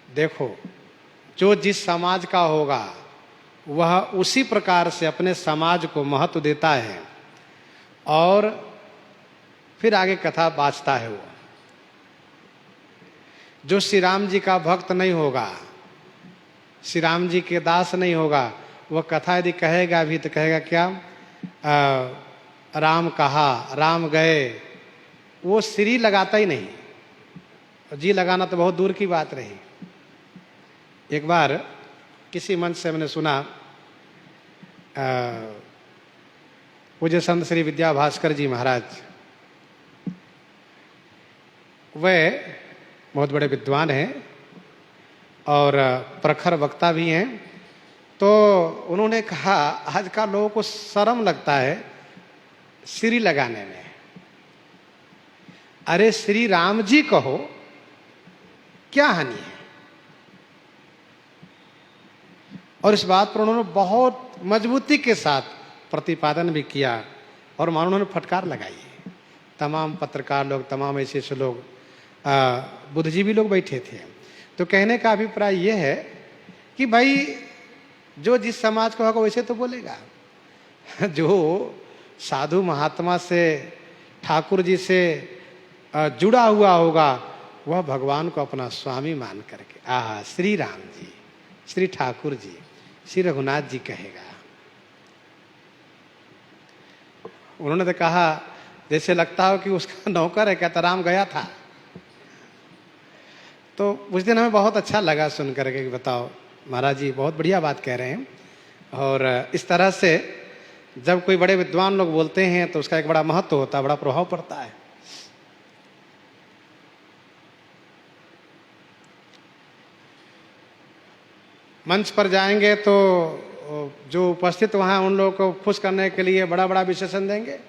देखो, जो जिस समाज का होगा वह उसी प्रकार से अपने समाज को महत्व देता है और फिर आगे कथा बाँचता है। वो जो श्री राम जी का भक्त नहीं होगा, श्री राम जी के दास नहीं होगा, वह कथा यदि कहेगा भी तो कहेगा क्या? राम कहा, राम गए। वो श्री लगाता ही नहीं, जी लगाना तो बहुत दूर की बात रही। एक बार किसी मंच से मैंने सुना, पूज्य संत श्री विद्या भास्कर जी महाराज, वे बहुत बड़े विद्वान हैं और प्रखर वक्ता भी हैं। तो उन्होंने कहा, आजकल लोगों को शर्म लगता है श्री लगाने में। अरे श्री राम जी कहो, क्या हानि है? और इस बात पर उन्होंने बहुत मजबूती के साथ प्रतिपादन भी किया और मानो उन्होंने फटकार लगाई। तमाम पत्रकार लोग, तमाम ऐसे ऐसे लोग, बुद्धिजीवी लोग बैठे थे। तो कहने का अभिप्राय यह है कि भाई जो जिस समाज को होगा वैसे तो बोलेगा। जो साधु महात्मा से, ठाकुर जी से जुड़ा हुआ होगा वह भगवान को अपना स्वामी मान करके, आहा, श्री राम जी, श्री ठाकुर जी, श्री रघुनाथ जी कहेगा। उन्होंने तो कहा जैसे लगता हो कि उसका नौकर है, कहता राम गया था। तो उस दिन हमें बहुत अच्छा लगा सुन करके कि बताओ महाराज जी बहुत बढ़िया बात कह रहे हैं। और इस तरह से जब कोई बड़े विद्वान लोग बोलते हैं तो उसका एक बड़ा महत्व होता है, बड़ा प्रभाव पड़ता है। मंच पर जाएंगे तो जो उपस्थित वहाँ उन लोगों को खुश करने के लिए बड़ा बड़ा विशेषण देंगे।